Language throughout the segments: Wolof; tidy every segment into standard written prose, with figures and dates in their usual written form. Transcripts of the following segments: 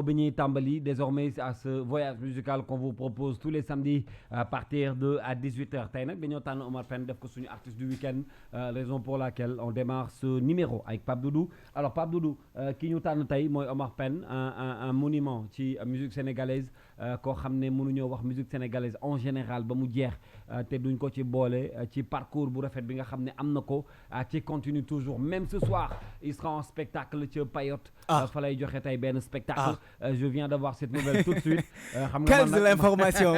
bi ñuy tàmbali désormais à ce voyage musical qu'on vous propose tous les samedis à partir de à 18h tey nag dañoo tànn Omar Pène def ko suñu artiste du week-end raison pour laquelle on démarre ce numéro avec Pape Doudou alors Pape Doudou ki ñu tànn tey mooy Omar Pène un monument ci musique sénégalaise koo xam ne mënuñoo wax musique sénégalaise en général ba mu jeex te duñ ko ci boole ci parcours bu rafet bi nga xam ne am na ko ci continue toujours même ce soir il sera en spectacle ci Payotte fa lay joxe tey benn spectacle je viens d'avoir cette nouvelle tout de suite. Quelle de l'information.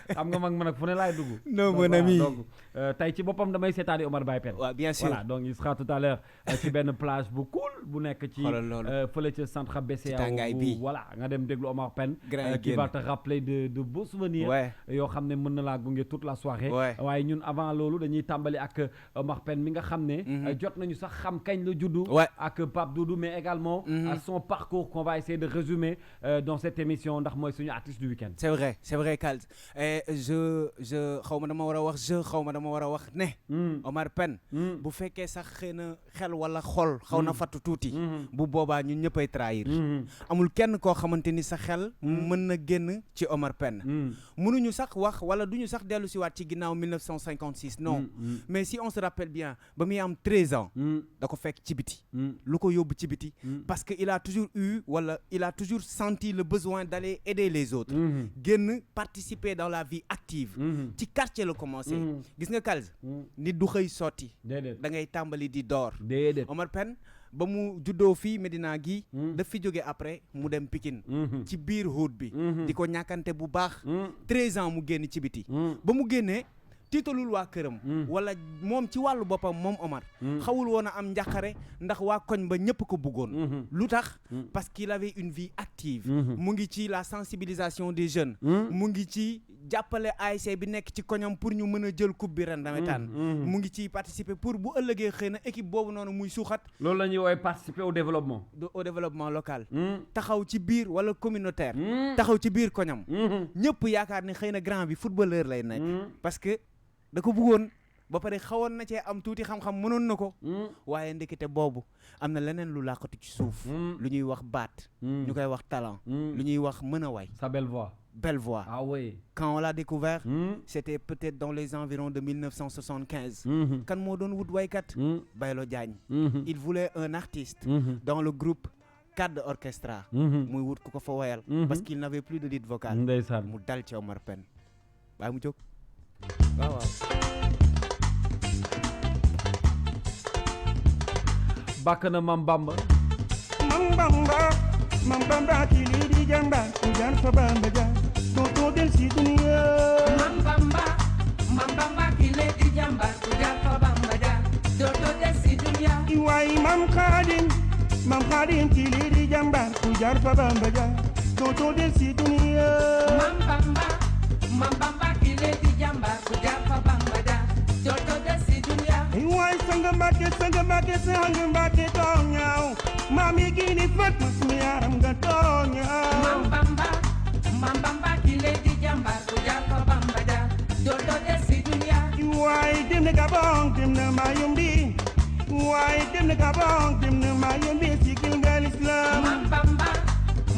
xam nga mag man nag fu ne laay dugg. non mon ami donc tey ci boppam damay seetaani Omar Baye Pène. waaw bien sûr voilà donc il sera tout à l'heure ci benn plage bu cool bu nekk ci. fële ca centre BCEAO bu voilà nga dem déglu Omar Pène. qui va te rappeler de beaux souvenirs. yoo xam ne mën na laa gunge toute la soirée. waaye ñun avant loolu dañuy tàmbali ak Omar Pène mi nga xam ne. jot nañu sax xam kañ la juddu. ak Pape Doudou mais également. son parcours qu'on va essayer de résumer dans cette émission ndax mooy suñu artiste du week-end. c'est vrai Kals et je xaw ma dama war a wax xaw ma dama war a wax ne. Omar Pène. bu fekkee sax xëy na xel wala xol xaw na fattu tuuti. bu boobaa ñun ñëppay trahir. amul kenn koo xamante ni sa xel. mën na génn ci Omar Pène. mënuñu sax wax wala duñu sax dellu si waat ci ginnaaw 1956 non. mais si on se rappelle bien ba muy am 13 ans. da ko fekk ci biti. lu ko yóbbu ci biti. parce que il a toujours senti le besoin d'aller aider les autres. génn participer dans la vie active. ci quartier la commencé. gis nga Kals. nit du xëy sotti. da ngay tàmbali di door. Omar Pène ba mu juddoo fii Medina gi daf fi jóge après mu dem Pikine. ci biir hood bi. di ko ñàkkante bu baax. 13 ans mu génn ci biti. ba mu génnee. tiitalul waa këram wala moom ci wàllu boppam moom Omar xawul woon a am njàqare ndax waa koñ ba ñëpp ko bëggoon lu tax parce qu'il avait une vie active mu ngi ci la sensibilisation des jeunes mu ngi ci jàppale ASC bi nekk ci koñam pour ñu mën a jël coupe bi ren nawetaan mu ngi ci participer pour bu ëllëgee xëy na équipe boobu noonu muy suuxat loolu la ñuy woowee participer au développement local taxaw ci biir wala communautaire taxaw ci biir koñam ñëpp yaakaar ni xëy na grand bi footballeur lay nekk parce que da ko bëggoon ba pare xawoon na cee am tuuti xam-xam mënoon na ko waaye ndekete boobu am na leneen lu làqatu ci suuf lu ñuy wax baat ñu koy wax talent lu ñuy wax mën a way sa belle voix ah oui quand on l'a découvert c'était peut-être dans les environs de 1975 kan moo doon wut waykat Baylo Diagne il voulait un artiste dans le groupe Cadre Orchestra muy wut ku ko fa wayal parce qu'il n'avait plus de lead vocal ndeysaan mu dal ci Omar Pène bàyyi mu jóg waaw bàkk na Mam Bamba kili di jamba jan fa bamba ja to del si dunia Mam Bamba kili di jamba jan fa bamba ja to del si dunia iwai Mam Khadim kili di jamba jan fa bamba ja to del si dunia Mam Bamba kili di jamba jan fa bamba ja to del si dunia iwai sanga mbake tonyaw mami gini fat masmi aram ga tonyaw Mam Bamba kili di jamba jan fa bamba ja to del si dunia iwai dem na Gabon dem na Mayumbi iwai dem na Gabon dem na Mayumbi sikil ngal Islam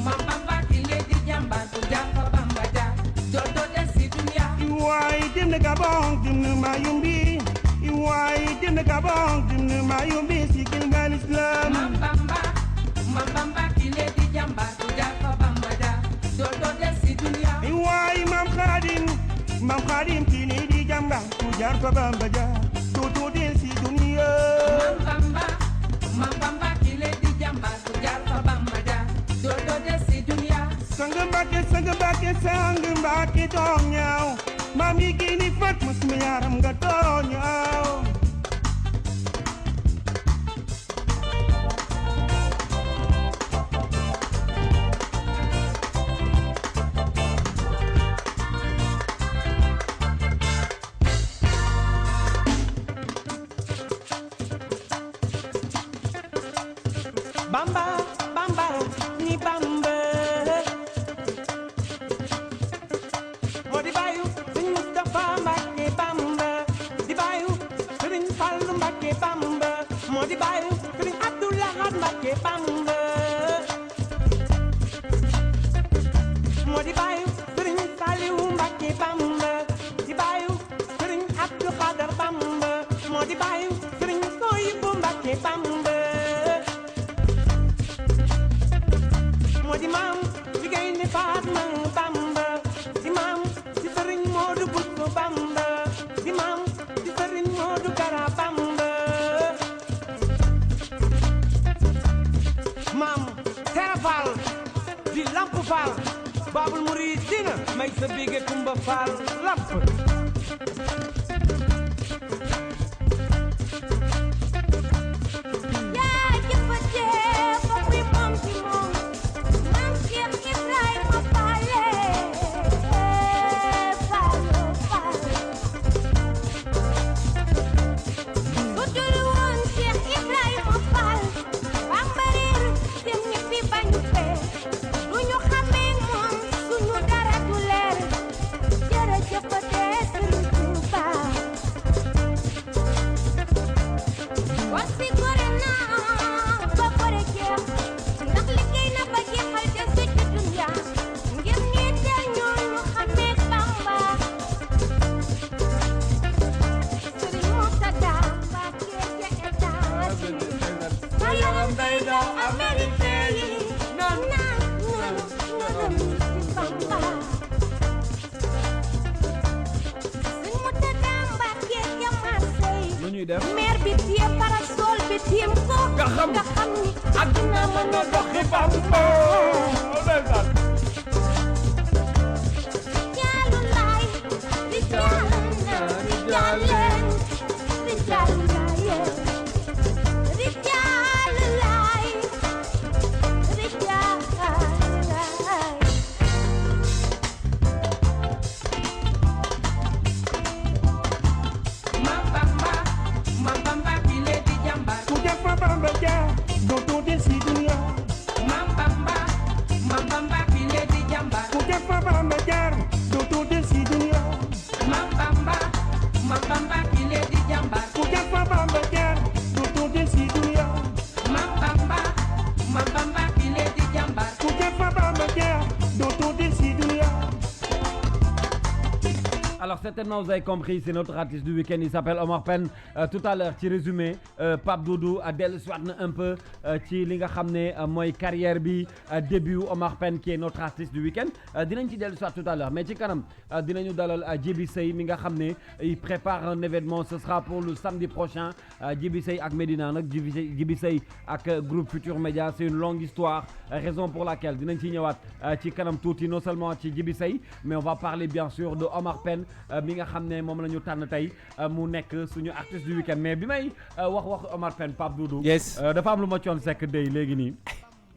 Mam Bamba kili di jamba jan fa bamba ja to del si dunia iwai dem na Gabon dem na Mayumbi iwai dem na Gabon dem na Mayumbi sikil ngal Islam Mam Bamba kili di jamba jan fa bamba ja to del si dunia iwai Mam Khadim kili di jamba jan fa bamba ja to del si dunia Mam Bamba kili di jamba jan fa bamba ja to del si dunia sanga mbake tonyaw mami gini fat masmi yaram ga tonyaw Bamba ni Bamba moo di bàyyu Sëriñ Mustafa Mbàkke Bamba di bàyyu Sëriñ Fallu Mbàkke Bamba moo di bàyyu Sëriñ Abdou Lahad Mbàkke Bamba di bàyyi sëriñ sooy bu Mbàkke Bamba moo di maam di gaynde Fatma Bamba di maam di sëriñ Moodu Buso Bamba di maam di sëriñ Moodu Kara Bamba maam Tera Fall di Lamp Fall Babul Muridina may sa bige Kumba Fall Lamp mer bi tiye parasol bi tiim ko nga xam ni àdduna mën na doxi Bamba jaalu laay di jaaleen di jaalu laay di jaalu laay di jaalu laay ku def fa Bamba Dia dootoo del si dunya ku def fa Bamba Dia dootoo del si dunya ku def fa Bamba Dia dootoo del si dunya ku def fa Bamba Dia dootoo del si dunya. Alors certainement vous avez compris, c'est notre artiste du week-end, il s'appelle Omar Pène. Tout à l'heure ci résumé Pape Doudou a dellu soit na un peu ci li nga xam ne mooy carrière bi début Omar Pène qui est notre artiste du week-end dinañ ci dellu soit tout à l'heure mais ci kanam dinañu dalal Djiby Seye mi nga xam ne il prépare un événement, ce sera pour le samedi prochain. Djiby Seye ak Medina nag Djiby Seye ak groupe Futur Média, c'est une longue histoire, raison pour laquelle dinañ ci ñëwaat ci kanam tuuti, non seulement ci Djiby Seye mais on va parler bien sûr de Omar Pène mi nga xam ne moom la ñu tànn tey mu nekk suñu artiste du week-end. Mais bi may wax Omar Pène, Pape Doudou. Yes. dafa am lu ma coon sekk dey léegi nii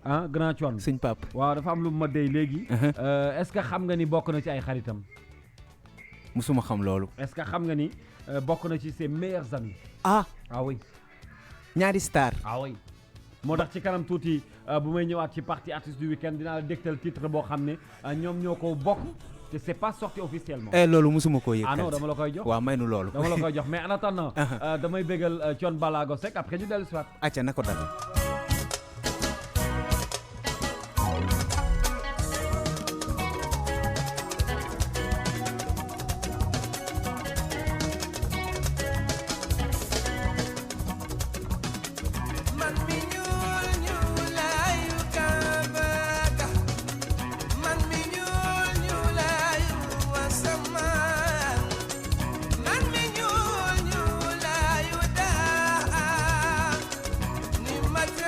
ah grand coon. sëñ Pape. waaw dafa am lu ma dey léegi. Est-ce que xam nga ni bokk na ci ay xaritam. musuma xam loolu. Est-ce que xam nga ni bokk na ci ses meilleurs amis. ah oui. ñaari star. oui. moo tax ci kanam tuuti bu may ñëwaat ci partie artiste du week-end dinaa la dégtal titre boo xam ne ñoom ñoo ko bokk. te c'est pas sorti officiellement. loolu musuma koo yëg. Non dama la koy jox. waaw may nu loolu. dama la koy jox mais en attendant. damay bégal Thione Ballago Seck après ñu dellu si waat. acca na ko dal. Mata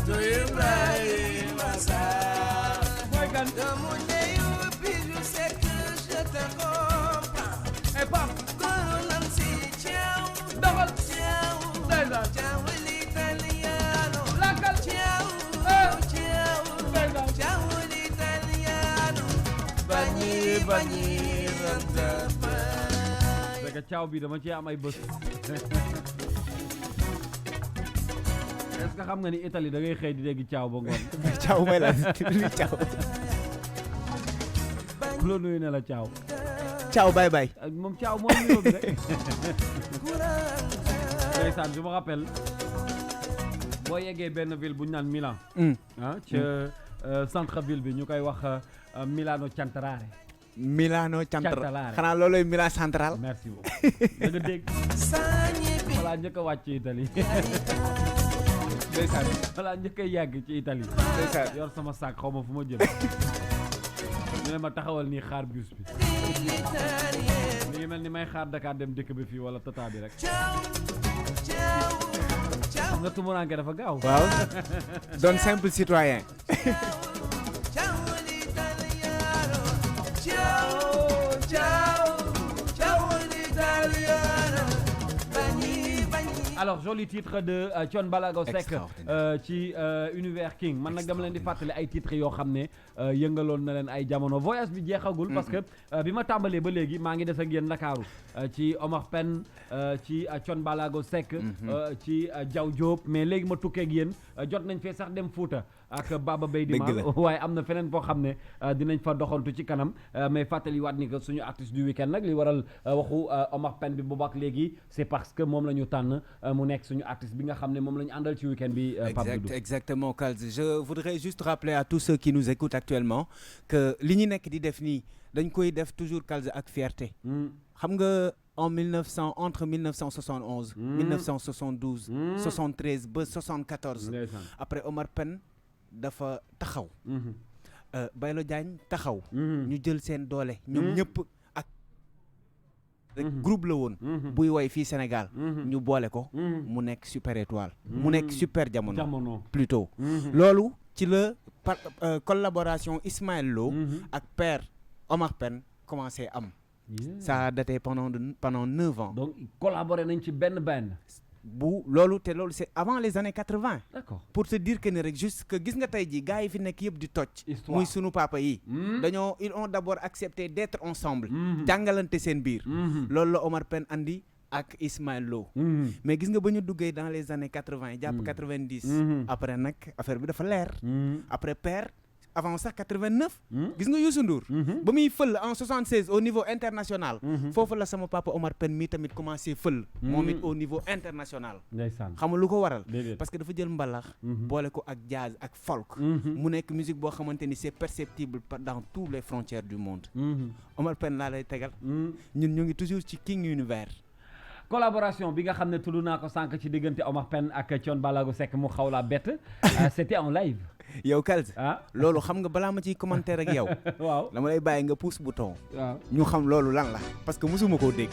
Fatou Ibrahima Sarr. mooy kan. doomu ndeyu Bijou Seck je te comprends. et pam. góoru nam si Thiaw. doxal. Thiaw. ndeysaan. Thiaw l'italiano. lakkal. Thiaw. Thiaw. ndeysaan. Thiaw l'italiano. Bagni bagni ranta fay. parce que caaw bi dama ci am ay bës. est-ce que xam nga ni Italie da ngay xëy di dégg caaw ba ngoon. Thiaw may la li Thiaw. ku la nuyu ne la caaw. Thiaw bye bye. moom caaw moom nuyoo bi rek. ndeysaan je me rappelle boo yeggee benn ville bu ñu naan Milan. ah ca centre ville bi ñu koy wax Milano Cantarare. Milano Central. Cantalare. xanaa looloy Milan Central. merci beaucoup. da nga dégg. voilà njëkk a wàcc ci Italie. ndeysaan. voilà njëkk a yàgg ci Italie. ndeysaan. yor sama sac xaw ma fu ma jëm. ñu ne ma taxawal nii xaar bus bi. mi ngi mel ni may xaar Dakar dem dëkk bi fii wala tata bi rek. xam nga tumuraanke dafa gaaw. waaw. doon simple citoyen. alors joli titre de Thione Ballago Seck ci Univers King man nag dama leen di fàttali ay titres yoo xam ne yëngaloon na leen ay jamono voyage bi jeexagul parce que bi ma tàmbalee ba léegi maa ngi des ak yéen Ndakaaru ci Omar Pène ci Thione Ballago Seck ci Diaw Diop mais léegi ma tukkee ak yéen jot nañ fee sax dem Fouta ak Baba Beydi Ma waaye am na feneen foo xam ne dinañ fa doxantu ci kanam mais fàttali waat ni que suñu artiste du week-end nag li waral waxu Omar Pène bi boobaak léegi c'est parce que moom la ñu tànn mu nekk suñu artiste bi nga xam ne moom la ñu àndal ci week-end bi Pape Doudou. Exactement Kals, je voudrais juste rappeler à tous ceux qui nous écoutent actuellement que li ñu nekk di def nii dañ koy def toujours Kals ak fierté. xam nga entre 1971 1972 73 ba 74 après Omar Pène dafa taxaw Baylo Diagne taxaw ñu jël seen doole ñoom ñëpp ak groupe la woon buy woy fii Sénégal ñu boole ko mu nekk Super Étoile mu nekk Super Jamono plutôt loolu ci la collaboration Ismaël Lo ak père Omar Pène commencé am. Ça a daté pendant 9 ans. Donc collaboré nañ ci benn loolu c'est avant les années 80. D'accord. Pour te dire que ne rek juste que gis nga tey jii gars yi fi nekk yëpp di toj. muy sunu papa yi. ils ont d'abord accepté d'être ensemble. jàngalante seen biir. loolu la Omar Pène andi ak Ismaël Lo. mais gis nga ba ñu duggee dans les années 80 jàpp 90. après nag affaire bi dafa leer. après père. avant ça 89 gis nga Youssou Ndour ba muy fël en 76 au niveau international foofu la sama papa Omar Pène mi tamit commencé fël moom it au niveau international xam nga lu ko waral parce que dafa jël mbalax boole ko ak jazz ak folk mu nekk musique boo xamante ni c'est perceptible dans toutes les frontières du monde Omar Pène laa lay tegal ñun ñu ngi toujours ci King Univers. Collaboration bi nga xam ne tudd naa ko sànq ci diggante Omar Pène ak Thione Ballago Seck mu xaw laa bett c'était en live. yow Kals loolu xam nga balaa ma ciy commentaire ak yow. waaw dama lay bàyyi nga pousse bouton. waaw ñu xam loolu lan la parce que mosuma koo dégg.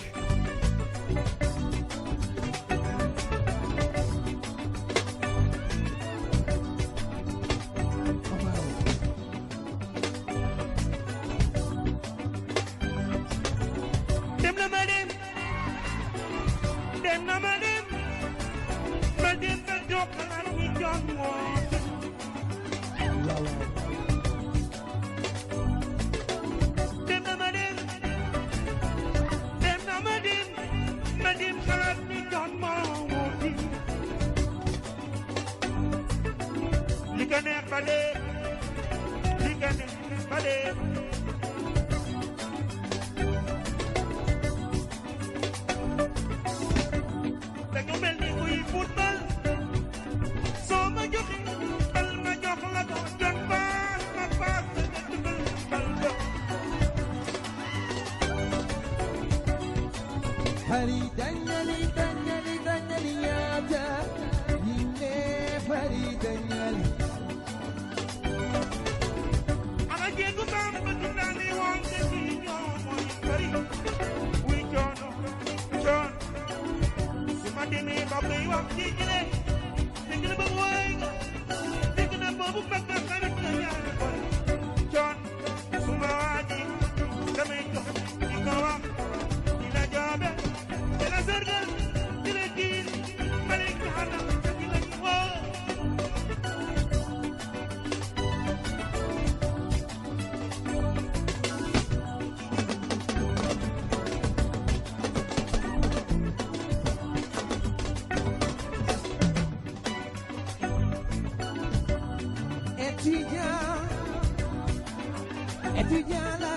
étudiant la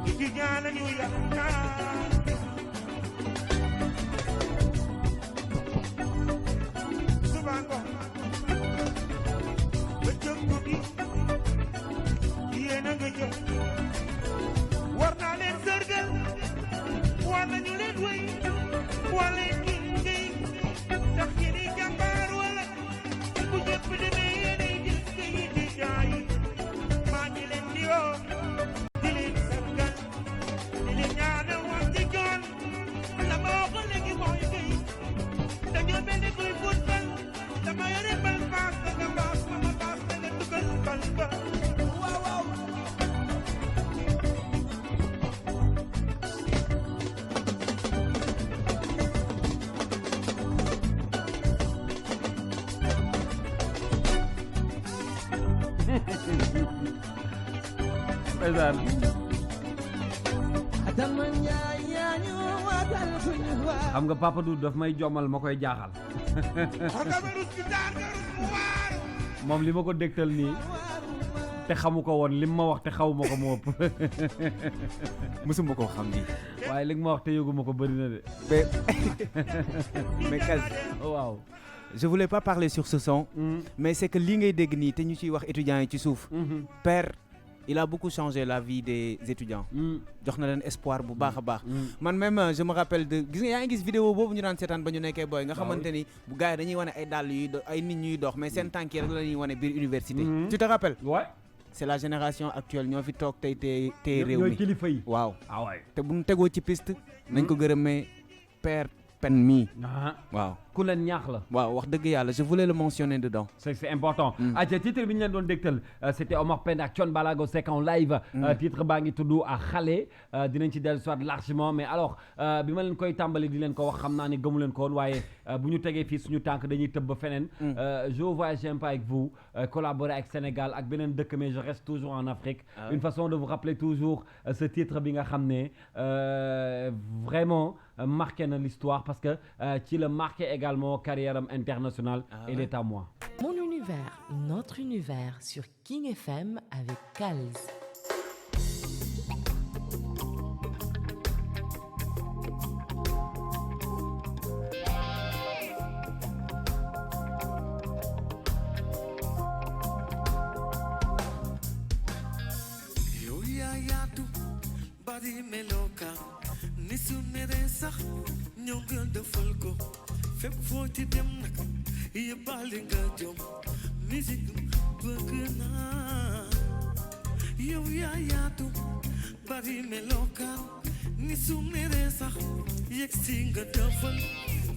étudiant la ñu yaakaar suba ngoon ba jóg guddi yéen a nga jëf war naa leen sërgal war nañu leen wéy wala kii ndax yéen i jàmbaar wala bu ñëpp demee yéen ay gis yi di jaay maa ngi leen di woo di leen sërgal di leen ñaanal wax ci joon la ma waxoon léegi mooy kay dañoo mel ni kuy football dama yore bal paas da nga paas ma paas da nga dugal bal ba waaw waaw ndeysaan Adama Njaay yaa ñu waatal suñu waa xam nga Papa Doudou daf may jommal ma koy jaaxal moom li ma ko dégtal nii te xamu ko woon lim ma wax te xaw ma ko moo ëpp musuma koo xam ni waaye li nga ma wax te yëgu ma ko bëri na de mais Kaz waaw je voulais pas parler sur ce son mais c'est que li ngay dégg nii te ñu ciy wax étudiants yi ci suuf père il a beaucoup changé la vie des étudiants jox na leen espoir bu baax a baax man même je me rappelle de gis nga yaa ngi gis vidéo boobu ñu daan seetaan ba ñu nekkee booy nga xamante ni bu gars yi dañuy wane ay dàll yuy ay nit ñuy dox mais seen tànk yi rek la ñuy wane biir université tu te rappelles ouais c'est la génération actuelle ñoo fi toog tey tey réew ñooy mi kilifa yi waaw ah waay te bu ñu tegoo ci piste nañ ko gërëmee père pen mii waaw ku leen ñaax la waaw wax dëgg yàlla je voulais le mentionner dedans c'est important aca titre bi ñu leen doon dégtal c'était Omar Pène ak Thione Ballago Seck en live titre baa ngi tudd à xale dinañ ci dellu soit largement mais alors bi ma leen koy tàmbali di leen ko wax xam naa ni gëmu leen ko woon waaye bu ñu tegee fii suñu tànk dañuy tëbb ba feneen je voyage un peu avec vous collaborer avec Sénégal ak beneen dëkk mais je reste toujours en Afrique une façon de vous rappeler toujours ce titre bi nga xam ne vraiment marqué na l'histoire parce que ci la marqué également carrière internationale et il est à moi. Mon univers, notre univers sur King FM avec Kals. bari meloka ni su mere sax ñëw nga defal ko fépp foo ci dem nag yëbbaale nga jom musique bëgg naa yow yaa yaatu bari meloka ni su mere sax yegg si nga defal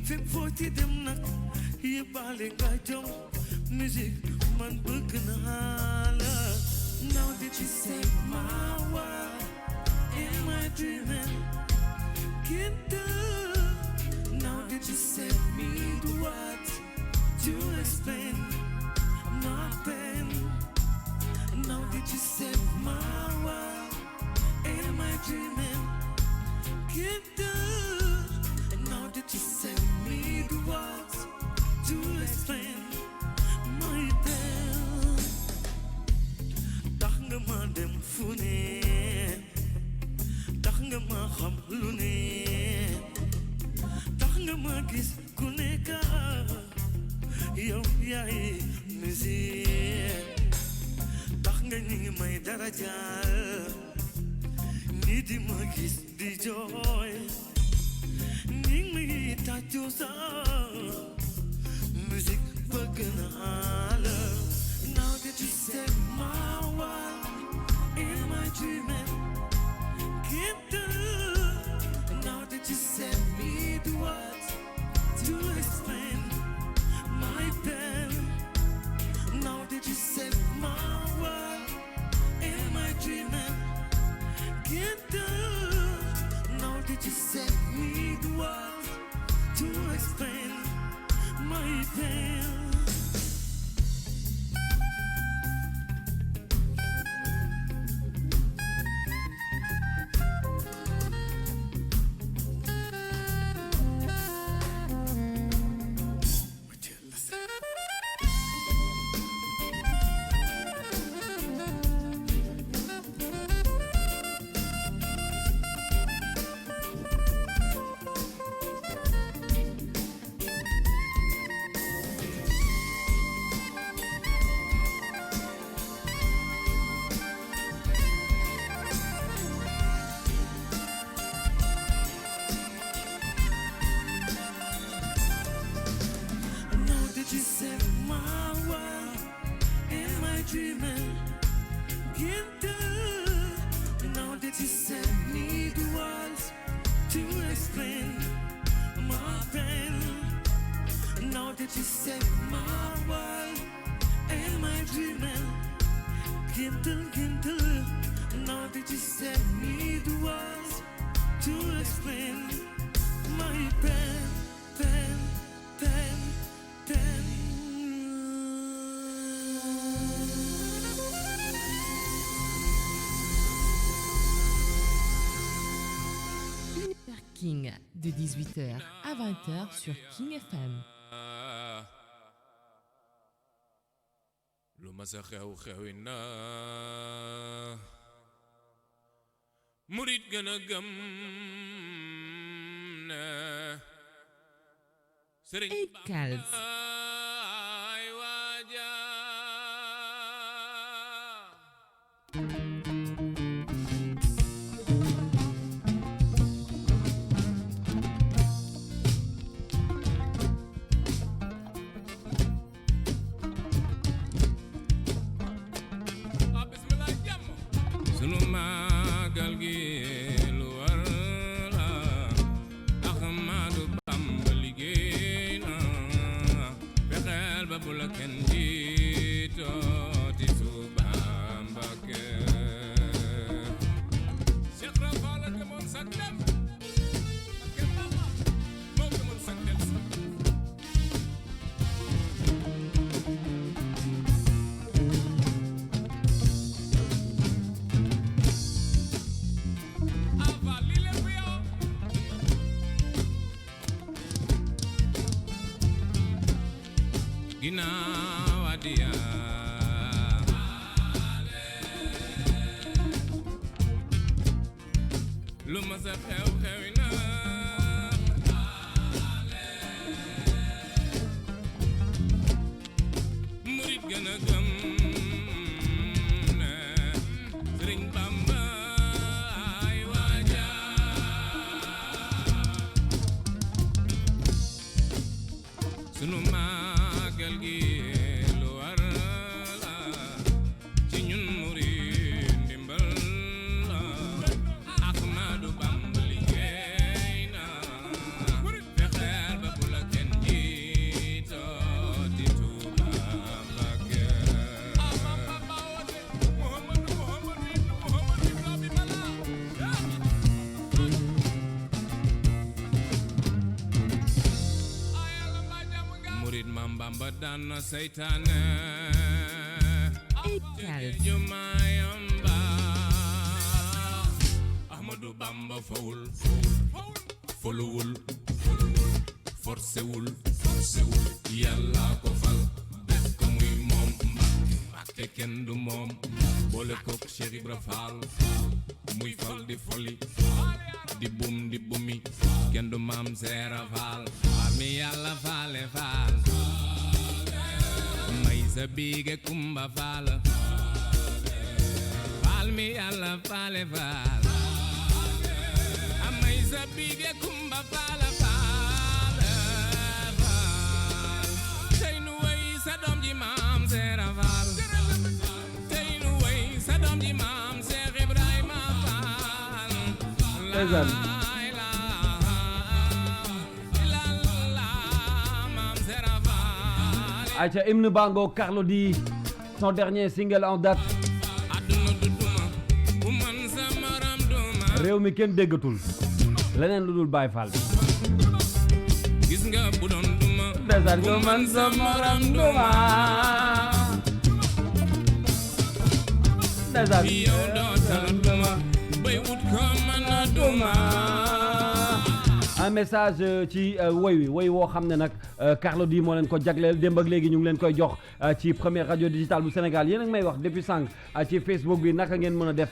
fépp foo ci dem nag yëbbaale nga jom musique man bëgg naa la now that you save my world in my dreaming can't do now that you set me the words to explain my pain now that you set my world in my dreaming can't do now that you set me the words to explain my pain tax nga ma dem fu ne tax nga ma xam lu ne tax nga ma gis ku nekk yow yaay musique tax nga ñi ngi may darajaal ñi di ma gis di jooy ñi ngi may tàccu sax musique bëgg naa la now that you set my world in my dreaming can't do now that you set me the words to explain my pain now that you set my world in my dreaming can't do now that you set me the words to explain my pain. that you set my world. Am I dreaming? Kindle. Now that you set me the words to explain my pen. King de 18h à 20h sur King FM. lu ma sa xewi na murit gën a gëm na sëriñ Et Kals. ay waaja sunu magal gi lu war la Ahmadu Bamba liggéey na fexeel ba bu la kenn jiitoo ti suba Mbàkke Cheikh Rafa la demoon sa dem ak kenn Bamba moo demoon sa dem sa ginnaaw adiya lu ma sa xewi na murit gën a gëm na Sëriñ Bamba ay waaja sunu magal gi lu war la ci ñun murid ndimbal la Ahmadu Bamba liggéey na fexeel ba bu la kenn jiitoo di Tuuba Mbàkke murid Maam Bamba daan na seytaane Et Kals. jumayamba Ahmadu Bamba fawul foluwul forcewul Yàlla ko fal def ko muy moom Mbàkke kenn du moom boole kook Cheikh Ibra Fall muy fal di foli di bumi kenn du Maam Seera Fall mi Yàlla faale faal may sa biige Kumba Fall faal mi Yàlla faale faal may sa biige Kumba Fall faal tey nu way sa doom ji Maam Seera Fall tey nu way sa doom ji Maam Seex Ibrahima Fall Ndeysaan. Aïcha hymne bango Carlo D, son dernier single en date. réew mi kenn déggatul leneen lu dul Baye Fall. gis nga bu doon duma ndeysaan nga man sa morom duma ndeysaan yow dootal duma bay wut ko mën a duma un message ci woy woo xam ne nag Carlo D moo leen ko jagleel démb ak léegi ñu ngi leen koy jox ci première radio digitale bu Sénégal yéen a ngi may wax depuis sànq ci Facebook bi naka ngeen mën a def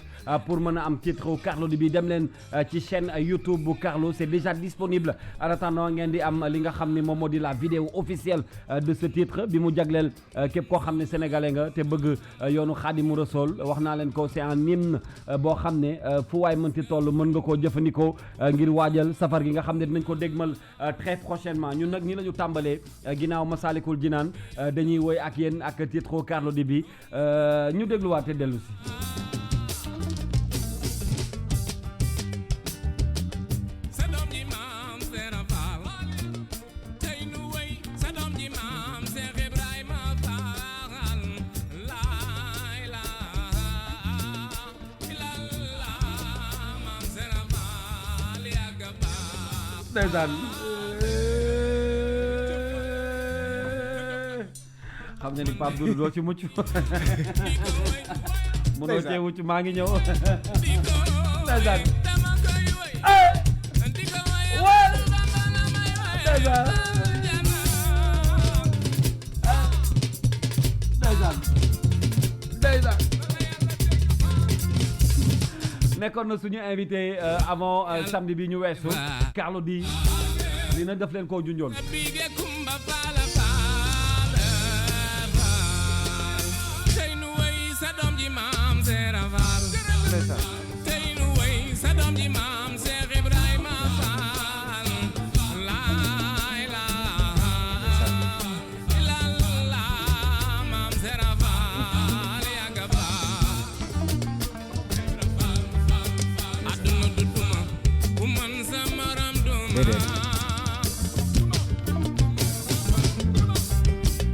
pour mën a am titre Carlo D bi dem leen ci chaîne YouTube bu Carlo c'est déjà disponible en attendant ngeen di am li nga xam ne moom moo di la vidéo officielle de ce titre bi mu jagleel képp koo xam ne sénégalais nga te bëgg yoonu Xaadimu Rasuul wax naa leen ko c'est un hymne boo xam ne fu waay mënti toll mën nga koo jëfandikoo ngir waajal safar gi nga xam ne dinañ ko dégmal très prochainement ñun nag ñi la ñu tàmbalee ginnaaw Masalikul Jinaan dañuy woy ak yéen ak titre Carlo D bi ñu dégluwaat te dellu si. sa doom ji Maam Seera Faal tey nu way sa doom ji ndeysaan xam nga ni Pape Doudou doo ci mucc mënoo cee mucc maa ngi ñëw ndeysaan wal ndeysaan ndeysaan nekkoon na suñu invité avant samedi bi ñu weesu Carlou D li nag daf leen koo junjoon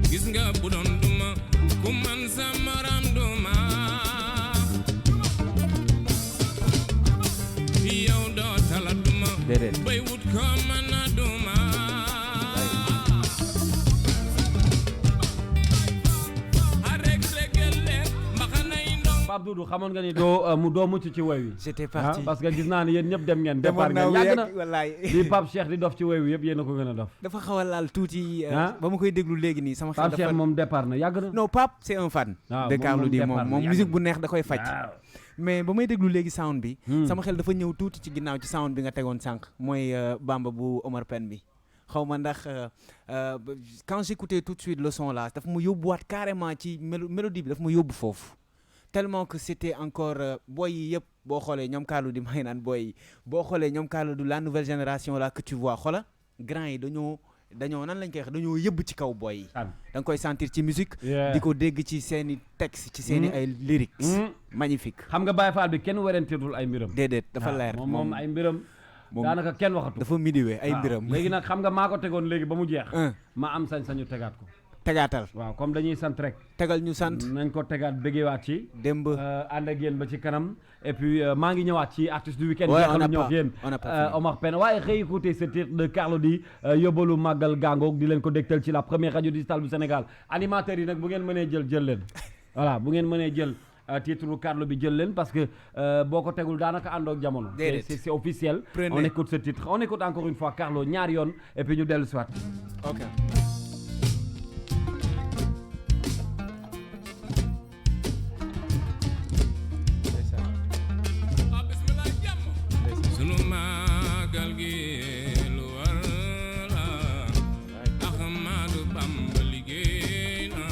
gis nga bu doon duma ku man sa maram duma yow doo tala duma bay wut ko man a duma arek regele mbaxanay ndong Pape Doudou xamoon nga ni doo mucc ci woy wi j'étais parti parce que gis naa ne yéen ñëpp dem ngeen départ ngeen yàgg na wallaay li Pape Cheikh di dof ci woy wi yëpp yéen a ko gën a dof dafa xaw a laal tuuti ba ma koy déglu léegi nii sama xel Pape Cheikh moom départ na yàgg na non Pape c'est un fan de Carlou D moom musique bu neex da koy faj mais ba may déglu léegi sound bi sama xel dafa ñëw tuuti ci ginnaaw ci sound bi nga tegoon sànq mooy Bamba bu Omar Pène bi xaw ma ndax quand j'écoutais tout de suite le son là dafa ma yóbbuwaat carrément ci mélodie bi dafa ma yóbbu foofu tellement que c'était encore boy yi yëpp boo xoolee ñoom Carlou D may naan boy yi boo xoolee ñoom Carlou D la nouvelle génération là que tu vois xoola grand yi dañoo nan lañ koy wax dañoo yëbb ci kaw boy yi da nga koy sentir ci musique di ko dégg ci seeni texte ci seeni ay lyrics magnifique xam nga Baye Fall bi kenn werenteetul ay mbiram déedéet dafa leer moom ay mbiram daanaka kenn waxatu dafa midiwee ay mbiram léegi nag xam nga maa ko tegoon léegi ba mu jeex ma am sañ-sañu tegaat ko tegaatal waaw comme dañuy sant rek tegal ñu sant nañ ko tegaat bëggewaat ci démb ànd ak yéen ba ci kanam et puis maa ngi ñëwaat ci artiste du week-end jeexalu ñëw ak yéen Omar Pène waaye réécouter ce titre de Carlou D yóbbalu màggal gàngoog di leen ko dégtal ci la première radio digitale bu Sénégal animateurs yi nag bu ngeen mënee jël leen voilà bu ngeen mënee jël titre Carlou bi jël leen parce que boo ko tegul daanaka àndoog jamono c'est officiel on écoute ce titre on écoute encore une fois Carlou ñaari yoon et puis ñu dellu si waat ok sunu magal gi lu war la Ahmadu Bamba liggéey na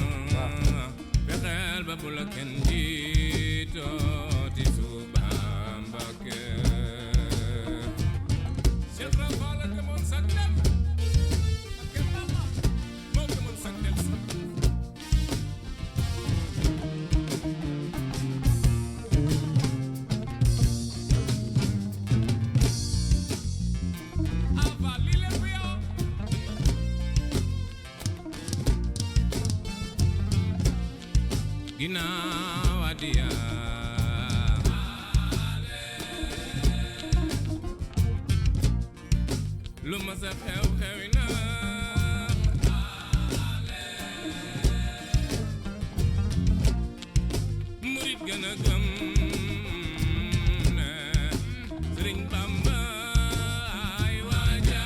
fexeel ba bu la kenn jiitoo ti suba Mbàkke Cheikh Rafal ak moom sa dem ak Bamba moom moom sa dem ginnaaw adiya lu ma sa xew xewi na murit gën a gëm ne Sëriñ Bamba ay waaja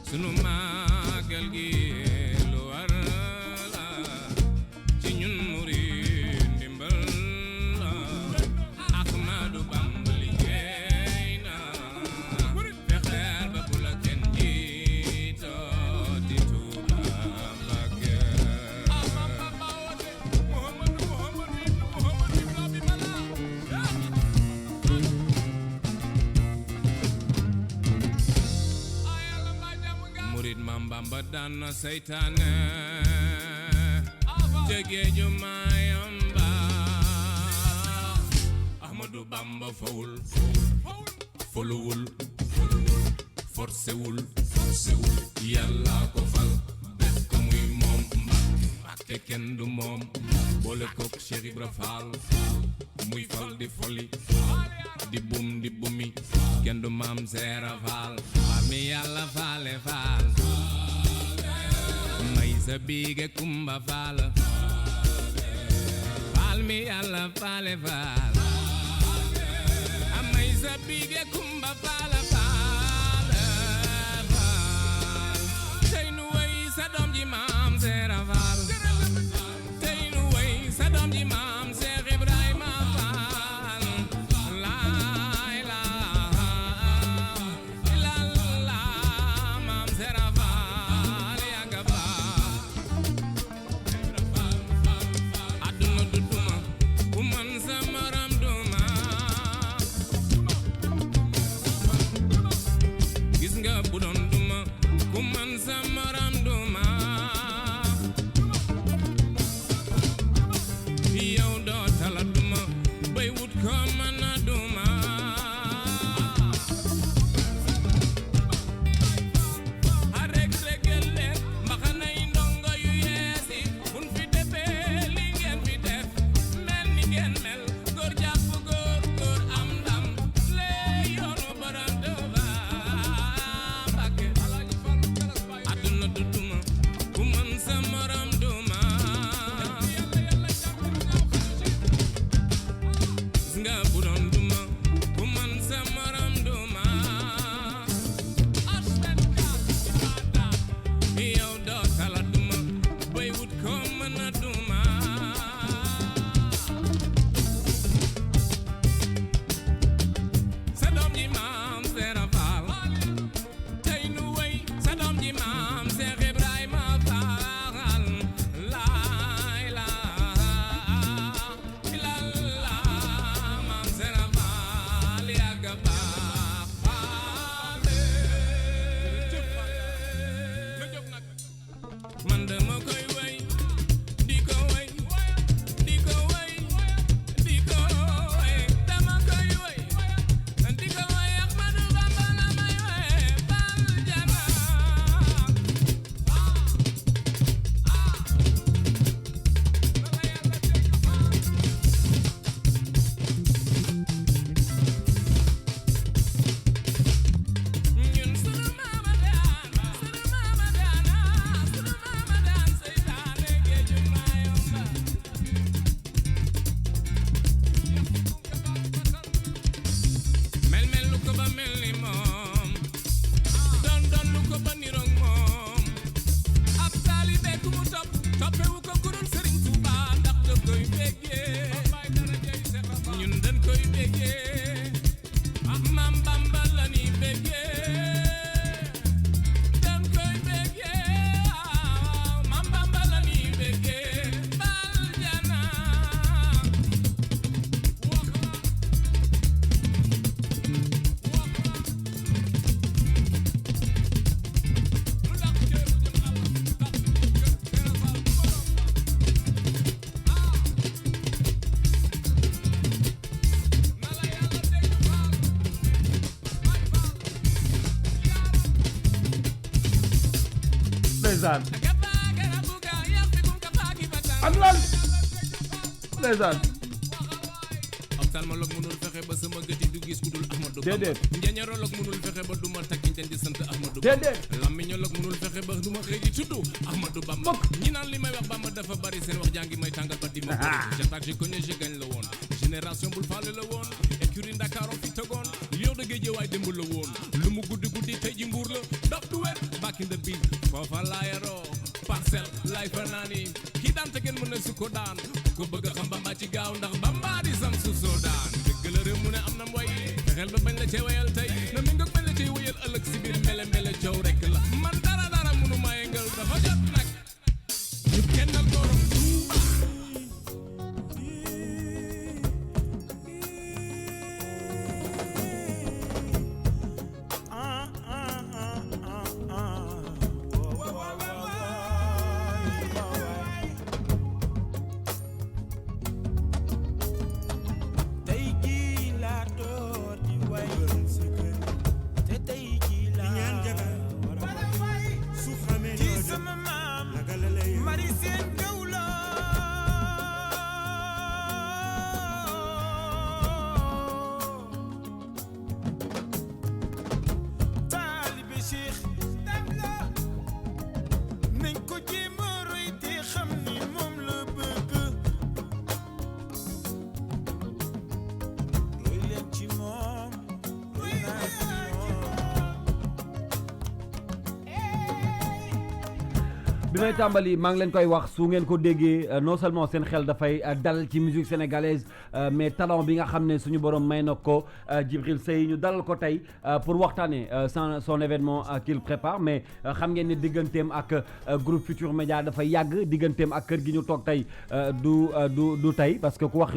sunu magal gi lu war la ci ñun murit ndimbal la Ahmadu Bamba liggéey na fexeel ba bu la kenn jiitoo di Tuuba Mbàkke murit Maam Bamba daan na seytaane jege ju Mayumba Ahmadu Bamba fawul foluwul forcewul Yàlla ko fal def ko muy moom Mbàkke kenn du moom boole kook Cheikh Ibra Fall muy fal di folli di bumi kenn du maam seera faal faal mi yàlla faale faal may sa biige kumba faal faal mi yàlla faale faal may sa biige kumba faal faal faal tey nu way sa doom ji maam seera faal tey nu way sa doom ji maam Seex Ibrahima faal laay la maam seera faal yàgga faal àdduna du duma ku mën sa morom duma gis nga bu doon duma ku mën sa morom duma yow doo tala duma bay wut ko mën a duma a rek regel leen mbaxanay ndongo yu yeesi bun fi defee li ngeen fi def mel ni ngeen mel góor jàpp góor am ndam lee yoonu borom Tuuba Mbàkke àdduna du duma ku mën sa morom duma gis nga bu doon duma ku mën sa morom duma yow doo tala duma bay wut ko mën a duma sa doom ji maam Seera Faal tey nu way sa doom ji maam Seex Ibrahima Faal laay la maam Seera Faal yàgga baax faale man dama koy way di ko way di ko way di ko way dama koy way di ko way Ahmadu Bamba la may way bal jana ñun sunu maama daan seytaane géeju Mayumba mel lu ko ba mel ni moom doon lu ko ba niroog moom ab taalibe ku mu toppewu ko kurul Sëriñ Tuuba ndax da koy béggee ñun dañ koy béggee Maam Bamba la ni béggee dañ koy béggee Maam Bamba la ni béggee bal jana ndeysaan ak lan ndeysaan ophtalmologue mënul fexe ba sama gët yi du gis ku dul Ahmadou Bamba Déedéet. njëñërologue mënul fexe ba duma takkiñ di sant Ahmadou Bamba déedéet làmmiñologue mënul fexe ba duma xëy di tudd Ahmadou Bamba ñi naan li may wax Bamba dafa bari seen wax jàngi may tàngal ba di ma bëri j'attaque je connais je gagne la woon génération bul faale la woon écurie Dakar fi tegoon Lion de Guédiawaye démb la woon lu mu guddi guddi tey ji mbuur la daf du wet back in the beat foofa laa yaroo parcelle lay fanaani kii daan te ngeen mën na su ko daan ko bëgg a xam Bamba ci gaaw ndax Bamba di sam su soo daan dëgg la réew mu ne am na mboy fexeel ba bañ la cee wayal tey na mi nga bañ la cee wayal ëllëg si biir mele coow rek la man dara mënu maa yëngal dafa jot nag ñu kennal borom Tuuba tey jii laa door di way bi may tàmbali maa ngi leen koy wax su ngeen ko déggee non seulement seen xel dafay dal ci musique sénégalaise mais talent bi nga xam ne suñu borom may na ko Djibril Seye ñu dalal ko tey pour waxtaanee son événement qu'il prépare mais xam ngeen ne digganteem ak groupe Futur Média dafay yàgg digganteem ak kër gi ñu toog tey du tey parce que ku wax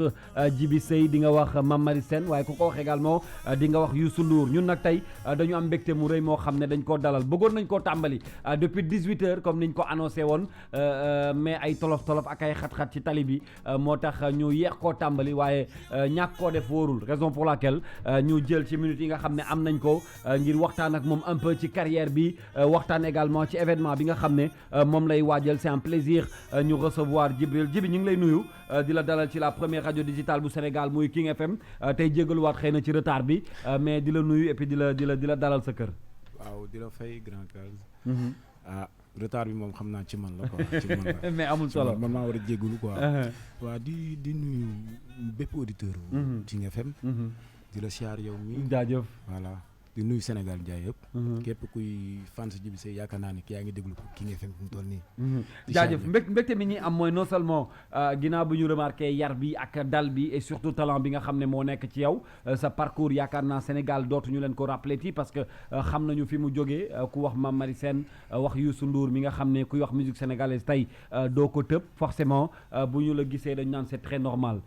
Djibi Seye di nga wax Mame Marie Sène waaye ku ko wax également di nga wax Youssou Ndour ñun nag tey dañu am mbégte mu rëy moo xam ne dañ koo dalal bëggoon nañ koo tàmbali depuis 18h comme niñ ko annoncé woon mais ay tolof ak ay xat-xat ci tali bi moo tax ñu yeex koo tàmbali waaye ñàkk koo def wóorul raison pour laquelle ñu jël ci minutes yi nga xam ne am nañ ko ngir waxtaan ak moom un peu ci carrière bi waxtaan également ci événement bi nga xam ne moom lay waajal c'est un plaisir ñu recevoir Djibril Djibi ñu ngi lay nuyu di la dalal ci la première radio digitale bu Sénégal muy King FM tey jégaluwaat xëy na ci retard bi mais di la nuyu et puis di la dalal sa kër. waaw di la fay grand case. Retard bi moom xam naa ci man la quoi ci man la. mais amul solo man maa war a jégalu quoi. waaw di nuyu bépp auditeur. King FM. di la siyaar yow mi jaajëf voilà di nuyu Sénégal jaay yëpp. képp kuy fan si Djibi Seye yaakaar naa ne yaa ngi déglu ko King FM fi mu toll nii. jaajëf mbégte mi ñi am mooy non seulement ginnaaw bu ñu remarqué yar bi ak dal bi et surtout talent bi nga xam ne moo nekk ci yow sa parcours yaakaar naa Sénégal dootuñu leen ko rappelé ti parce que xam nañu fi mu jógee ku wax Mame Marie Sène wax Youssou Ndour mi nga xam ne kuy wax musique sénégalaise tey doo ko tëb forcément bu ñu la gisee dañu naan c'est très normal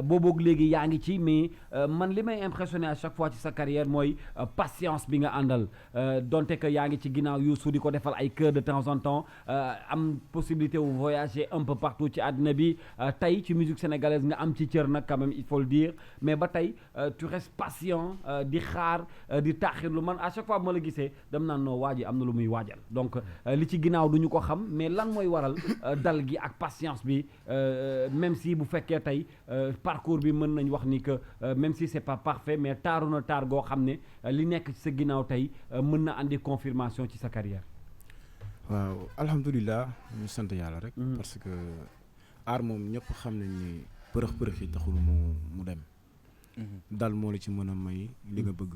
booboog léegi yaa ngi ci mais man li may impressionné à chaque fois ci sa carrière mooy patience bi nga àndal donte que yaa ngi ci ginnaaw Youssou di ko defal ay chœur de temps en temps am possibilité wu voyager un peu partout ci àddina bi tey ci musique sénégalaise nga am ci cër nag quand même il faut le dire mais ba tey tu restes patient di xaar di taaxirlu man à chaque fois bu ma la gisee dem naan noo waa ji am na lu muy waajal donc li ci ginnaaw du ñu ko xam mais lan mooy waral dal gi ak patience bi même si bu fekkee tey parcours bi mën nañ wax ni que même si c'est pas parfait mais taaru na taar goo xam ne li nekk ci sa ginnaaw tey mën na andi confirmation ci sa carrière. waaw alhamdulilah ñu sant yàlla rek. parce que aar moom ñëpp xam nañ ni përëx yi taxul mu dem. dal moo la ci mën a may li nga bëgg.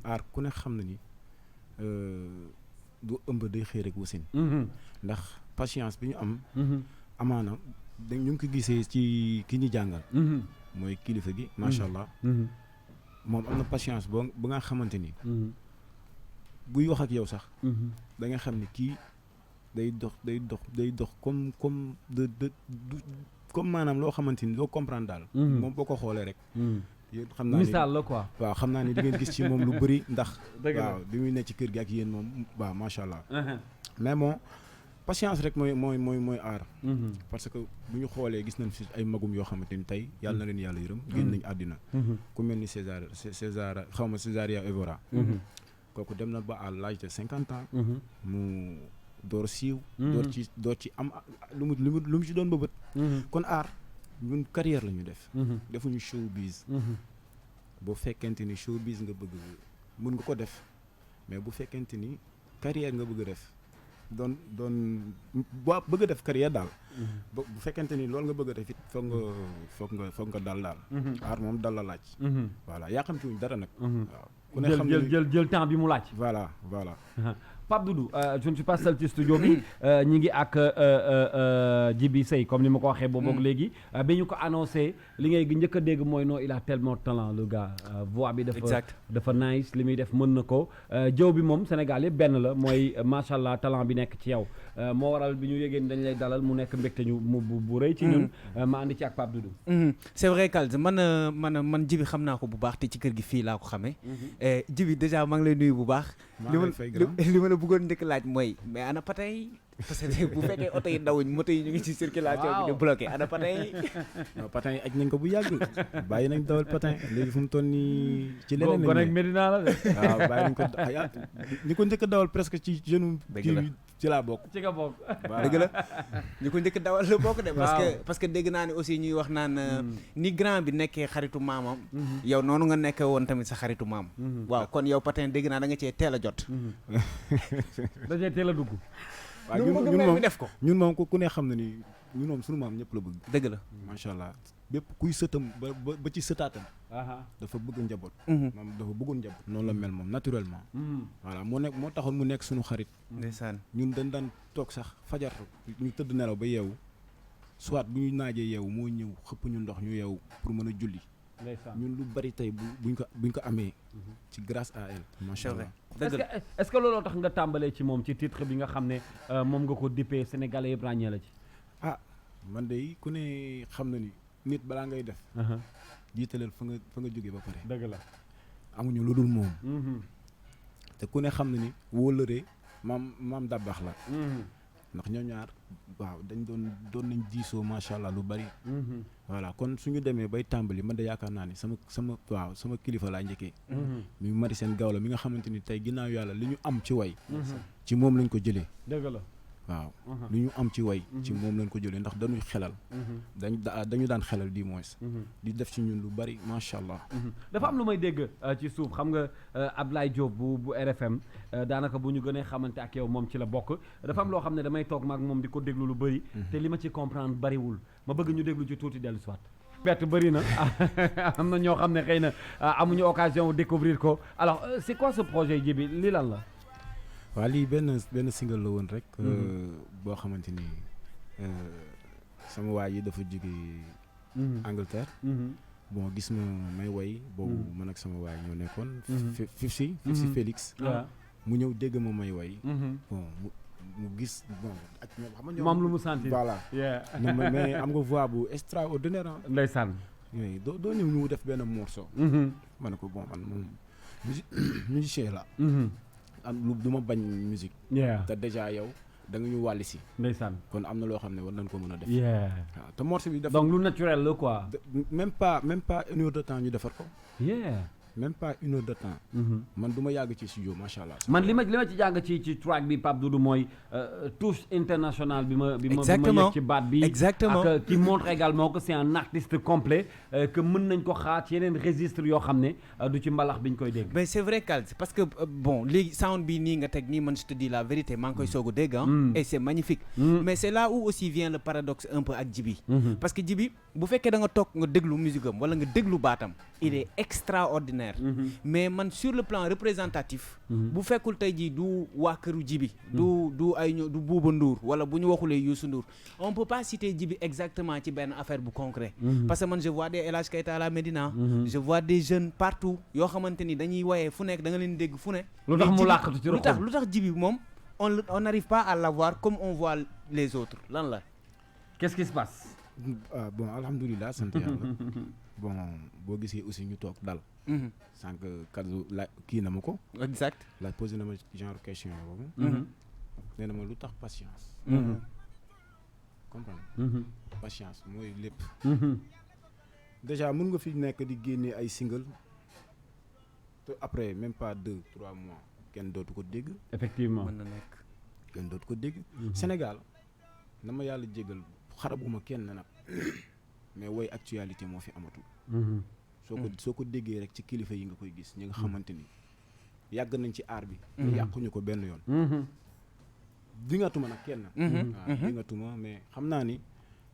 aar ku ne xam na ni du ëmb day xëy rek wasin. ndax patience bi ñu am. amaana ñu ngi ko gisee ci ki ñu jàngal. mooy kilifa gi macha allah. moom am na patience boo ba nga xamante ni. buy wax ak yow sax. da nga xam ni kii day dox comme comme maanaam loo xamante ni doo comprendre daal. moom boo ko xoolee rek. yéen xam naa ni misaal la quoi. waaw xam naa ni di ngeen gis ci moom lu bëri ndax. waaw bi muy nekk ci kër gi ak yéen moom waaw macha allah. mais bon patience rek mooy aar. parce que bu ñu xoolee gis nañ fi ay magum yoo xamante ni tey yàlla na leen yàlla yërëm. génn nañu àddina. ku mel ni César xaw ma Césaria Evora. kooku dem na ba à l'âge de 50 ans. mu door siiw. door ci am lu mu ci doon bëbët. kon aar ñun carrière la ñu def. defuñu showbiz. boo fekkente ni showbiz nga bëgg mën nga ko def mais bu fekkente ni carrière nga bëgg def. doon boo bëgg a def carrière daal. bu fekkente ni loolu nga bëgg a def it foog nga dal daal. aar moom dal la laaj. voilà yaa xam ci wuñ dara nag. waaw ku ne xam jël temps bi mu laaj. voilà. Pape Doudou je ne suis pas seul ci studio bi ñi ngi ak Djibi Seye comme ni ma ko waxee boobu léegi bi ñu ko annoncé li ngay njëkk a dégg mooy non il a tellement de talent le gars voix bi dafa nice li muy def mën na ko jëw bi moom Sénégal yëpp benn la mooy macha allah talent bi nekk ci yow moo waral bi ñu yégée ni dañ lay dalal mu nekk mbégte ñu bu rëy ci ñun ma àndi ci ak Pape Doudou. c'est vrai Kals man Djibi xam naa ko bu baax te ci kër gi fii laa ko xamee. Djibi déjà maa ngi lay nuyu bu baax. li ma la bëggoon njëkk laaj mooy mais ana patay parce que bu fekkee oto yi dawuñ moto yi ñu ngi ci circulation bi di bloqué ana patay. non patay yi aj nañ ko bu yàgg bàyyi nañ dawal patay léegi fu mu toll nii ci leneen lañ nekk Medina la de. waaw bàyyi nañ ko ñi ko njëkk a dawal presque ci jeune kii ci laa bokk. ci nga bokk. dëgg la ñi ko njëkk a dawal la bokk de. parce que dégg naa ne aussi ñuy wax naan ni grand bi nekkee xaritu maamam. yow noonu nga nekkee woon tamit sa xaritu maam. waaw kon yow patin dégg naa da nga cee teel a jot. da cee teel a dugg. waaw ñun moom def ko ñun moom ku ne xam na ni ñun moom suñu maam ñëpp la bëgg. dëgg la macha allah bépp kuy sëtam ba ci sëtaatam dafa bëgg njaboot moom dafa bëggoon njaboot noonu la mel moom naturellement voilà moo taxoon mu nekk suñu xarit ndeysaan ñun dañ daan toog sax fajar ñu tëdd nelaw ba yeewu soit bu ñu naajee yeewu moo ñëw xëpp ñu ndox ñu yeewu pour mën a julli ñun lu bari tey buñ ko amee ci grâce à elle macha allah est-ce que looloo tax nga tàmbalee ci moom ci titre bi nga xam ne moom nga ko dippee sénégalais yëpp ràññee la ci man de ku ne xam na ni nit balaa ngay def jiitaleel fa nga jógee ba pare dëgg la amuñu lu dul moom te ku ne xam na ni wóolëree maam Dabax la ndax ñoom ñaar waaw doon nañ diisoo macha allah lu bari voilà kon suñu demee bay tàmbali man de yaakaar naa ni sama kilifa laa njëkkee mi mari seen gaaw la mi nga xamante ni tey ginnaaw yàlla li ñu am ci way ci moom lañ ko jëlee dëgg la waaw lu ñu am ci way ci moom lañ ko jëlee ndax dañuy xelal dañu daan xelal di moins di def ci ñun lu bari macha allah dafa am lu may dégg ci suuf xam nga Ablaye Diop bu RFM daanaka bu ñu gënee xamante ak yow moom ci la bokk dafa am loo xam ne damay toog maag moom di ko déglu lu bari te li ma ci comprendre bariwul ma bëgg ñu déglu ci tuuti dellu soit perte bëri na am na ñoo xam ne xëy na amuñu occasion découvrir ko alors c'est quoi ce projet ji bi lii lan la waaw lii benn single la woon rek boo xamante ni sama waay yi dafa jóge Angleterre bon gis ma may woy boobu man ak sama waay ñoo nekkoon Fifsi Félix mu ñëw dégg ma may woy bon mu gis bon ak ñoom xam nga moom lu mu sentir voilà mais am nga voix bu extraordinaire ndeysaan yooyu doo ñëw ñu def benn morceau ma ne ko bon man moom musicien la am lu du ma bañ musique te déjà yow da nga ñu wàlli si ndeysaan kon am na loo xam ne war nañ ko mën a def waaw te morceau bi def donc lu naturel la quoi même pas une heure de temps ñu defar ko même pas une heure de temps man du ma yàgg ci studio macha allah man li ma ci jàng ci track bi Pape Doudou mooy touche internationale bi ma yëg ci baat bi exactement ak qui montre également que c'est un artiste complet que mën nañ ko xaar ci yeneen registre yoo xam ne du ci mbalax biñ koy dégg mais c'est vrai Kals parce que bon léegi sound bi nii nga teg nii man je te dis la vérité maa ngi koy soog a dégg et c'est magnifique mais c'est là où aussi vient le paradoxe un peu ak Djiby parce que Djiby bu fekkee da nga toog nga déglu musique am wala nga déglu baatam il est extraordinaire mais man sur le plan représentatif bu fekkul tey jii du waa këru Djiby du Bouba Ndour wala bu ñu waxulee Youssou Ndour on peut pas citer Djiby exactement ci benn affaire bu concret parce que man je vois des El Hadj Keita à la Médina je vois des jeunes partout yoo xamante ni dañuy woyee fu nekk da nga leen dégg fu ne lu tax mu làqatu ci lu tax Djiby moom on n'arrive pas à l'avoir comme on voit les autres lan la qu'est-ce qui se passe bon alhamdulilah sant yàlla bon boo gisee aussi ñu toog dal sànq kaddu la kii na ma ko exact la posé na ma genre question boobu nee na ma lu tax patience comprendre patience mooy lépp déjà mën nga fi nekk di génne ay single te après même pas 2-3 mois kenn dootu ko dégg effectivement mën na nekk kenn dootu ko dégg Sénégal na ma yàlla jégal xarabuma kenn nag mais woy actualité moo fi amatul soo ko déggee rek ci kilifa yi nga koy gis ñi nga xamante ni yàgg nañ ci aar bi te yàquñu ko benn yoon dingatuma nag kenn waaw dingatuma mais xam naa ni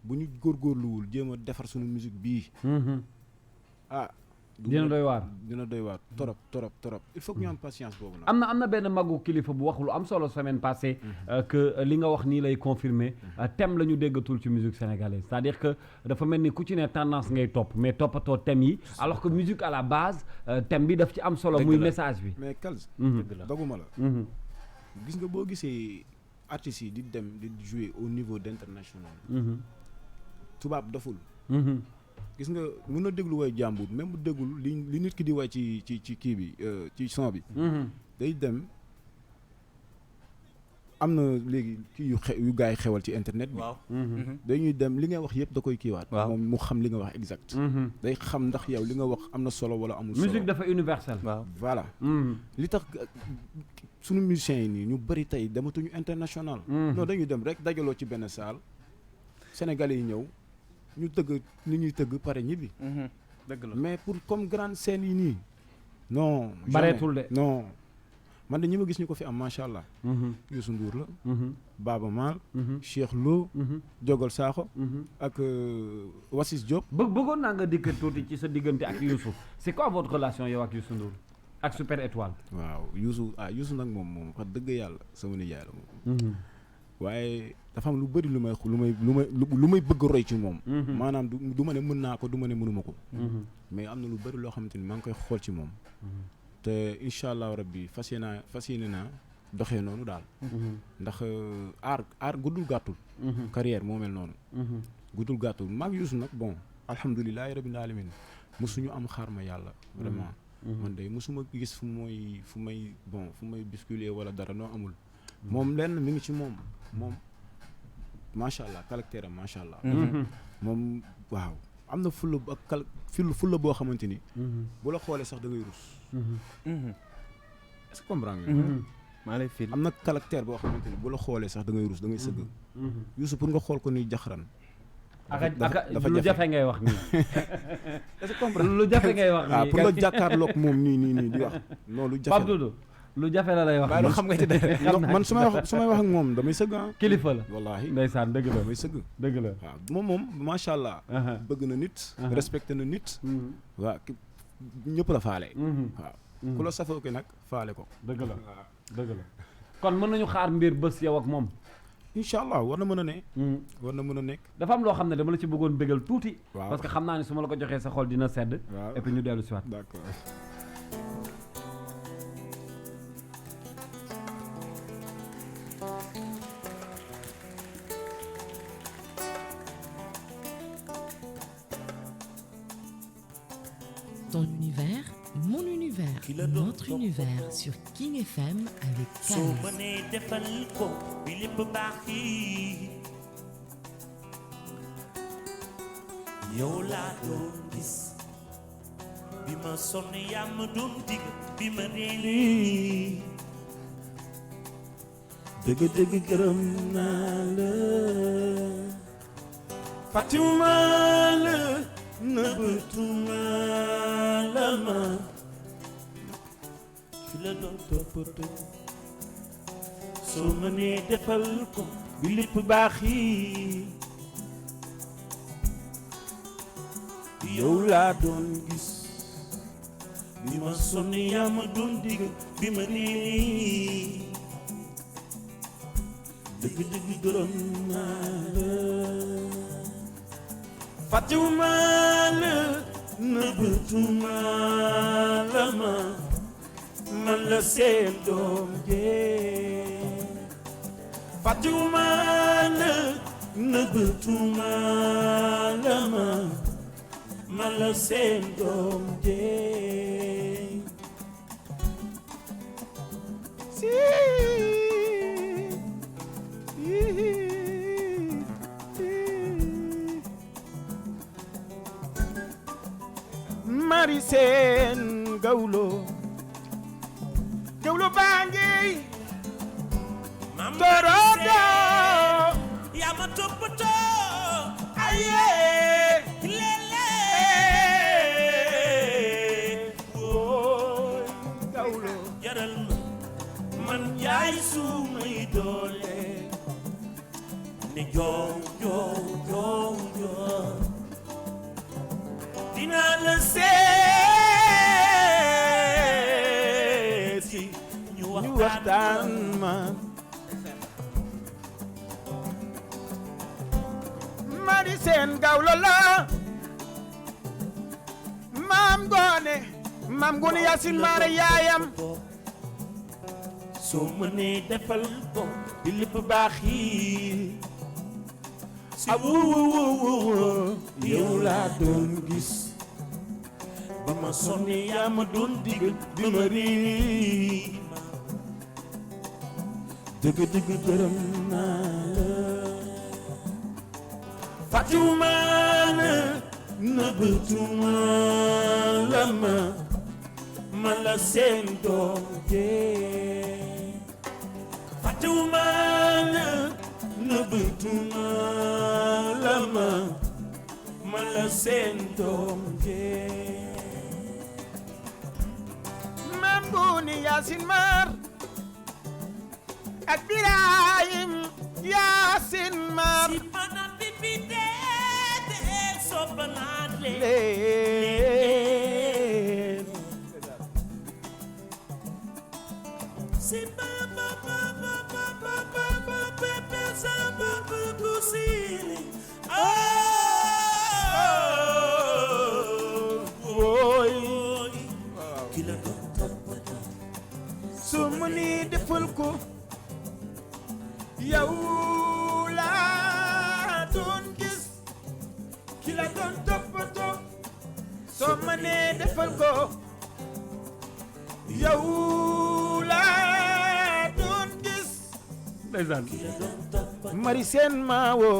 bu ñu góorgóorluwul jéem a defar suñu musique bii dina doy waar torop il faut que ñu am patience boobu nag am na benn magu kilifa bu wax lu am solo semaine passée que li nga wax nii lay confirmer thème la ñu déggatul ci musique sénégalaise c'est-à-dire que dafa mel ni ku ci ne tendance ngay topp mais toppatoo thème yi alors que musique à la base thème bi daf ci am solo muy message bi mais Kals doguma la gis nga boo gisee artistes yi di dem di jouer au niveau d'international tubaab doful gis nga mën na déglu way jàmbur même bu déggul li nit ki di way ci kii bi ci son bi day dem am na léegi kii yu gars yi xewal ci internet bi dañuy dem li ngay wax yëpp da koy kiiwaat moom mu xam li nga wax exact day xam ndax yow li nga wax am na solo wala amul solo musique dafa universelle voilà li tax suñu musiciens yi nii ñu bëri tey dematuñu international non dañuy dem rek dajaloo ci benn salle sénégalais yi ñëw ñu tëgg li ñuy tëgg pare ñibbi dëgg la mais pour comme grande scène yi nii non bareetul de non man de ñi ma gis ñu ko fi am macha allah. Youssou Ndour la. Baba Maal. Cheikh Lo. Jogal Sakho. ak Wassis Diop. bëggoon naa nga dikk tuuti ci sa diggante ak Youssou c'est quoi votre relation yow ak Youssou Ndour ak Super Étoile. waaw Youssou nag moom wax dëgg yàlla sama nijaay la moom. waaye dafa am lu bëri lu may bëgg roy ci moom. maanaam du ma ne mën naa ko du ma ne mënuma ko. mais am na lu bëri loo xamante ni maa ngi koy xool ci moom. te incha allah rabbi fas yéene naa doxee noonu daal. ndax aar guddul gàttul. carrière moo mel noonu. guddul gàttul maag Youssou nag bon alhamdulilahi rabbil alamin mosuñu am xaar ma yàlla. vraiment man de mosuma gis fu may bisculer wala dara noo amul. moom lenn mi ngi ci moom macha allah caractère am macha allah. moom waaw am na fulla ak fulla boo xamante ni. bu la xoolee sax da ngay rus. est-ce que comprendre nga. maa lay fil am na caractère boo xamante ni bu la xoolee sax da ngay rus da ngay sëgg. Youssou pour nga xool ko ni jaxaran. dafa lu jafe ngay wax nii. est-ce que comprendre lu jafe ngay wax nii. pour nga jàkkaarloog moom nii di wax. non lu jafe Pape Doudou lu jafe la lay wax. waaye xam nga ci dara. man su may wax ak moom damay sëgg ah. kilifa la wallaahi ndeysaan dëgg la damay sëgg. dëgg la waaw moom macha allah. bëgg na nit. respecté na nit. waaw ñëpp la faale. waaw ku la safoo ko nag faale ko. dëgg la dëgg la kon mën nañu xaar mbir bés yow ak moom. incha allah war na mën a ne. war na mën a nekk. dafa am loo xam ne dama la ci bëggoon bégal tuuti. waaw parce que xam naa ne su ma la ko joxee sa xol dina sedd. waaw et puis ñu dellu si waat. d'accord. Ton univers, mon univers, notre univers sur King FM avec soo mënee defal ko bi lépp baax yi yow laa doon gis bi ma sonn yaa ma doon dig bi ma réeli dëgg gërëm naa la Fatima la nëbbatuma la ma fi la doon toppatoo soo mënee defal ko bi lépp baax yi yow laa doon gis bi ma sonn yaa ma doon dig bi ma nii dëgg gërëm naa la fàttewuma la nëbbatuma la man la seen doom jee fàttewuma la nëbbatuma la man la seen doom jee mari seen gawlo baangi torodo yaa ma toppatoo aye lele woy gawlo jaral ma man jaay sumay doole ne joo dinaa la seeti ñu waxtaan ma mari seen gawlo la maam Ngoone Yaasin Maara yaayam soo mënee defal ko bi lépp baax yi yow laa doon gis ba ma sonne yaa ma doon digal bi ma réer dëgg gërëm naa la fàttewuma la nëbbatuma la man la seen doom jee fàttewuma la nëbbatuma la man la seen doom jee maam Ngoone Yaasin Maar ak Birahim Yaasin maam si bana pipi dee soppanaat leen si baba pepe sa baba kusili wooy kila doon toppatoo su mu ni defal ko yow laa doon gis ki la doon toppatoo soo mënee defal ko yow laa doon gis ndeysaan mari seen maawo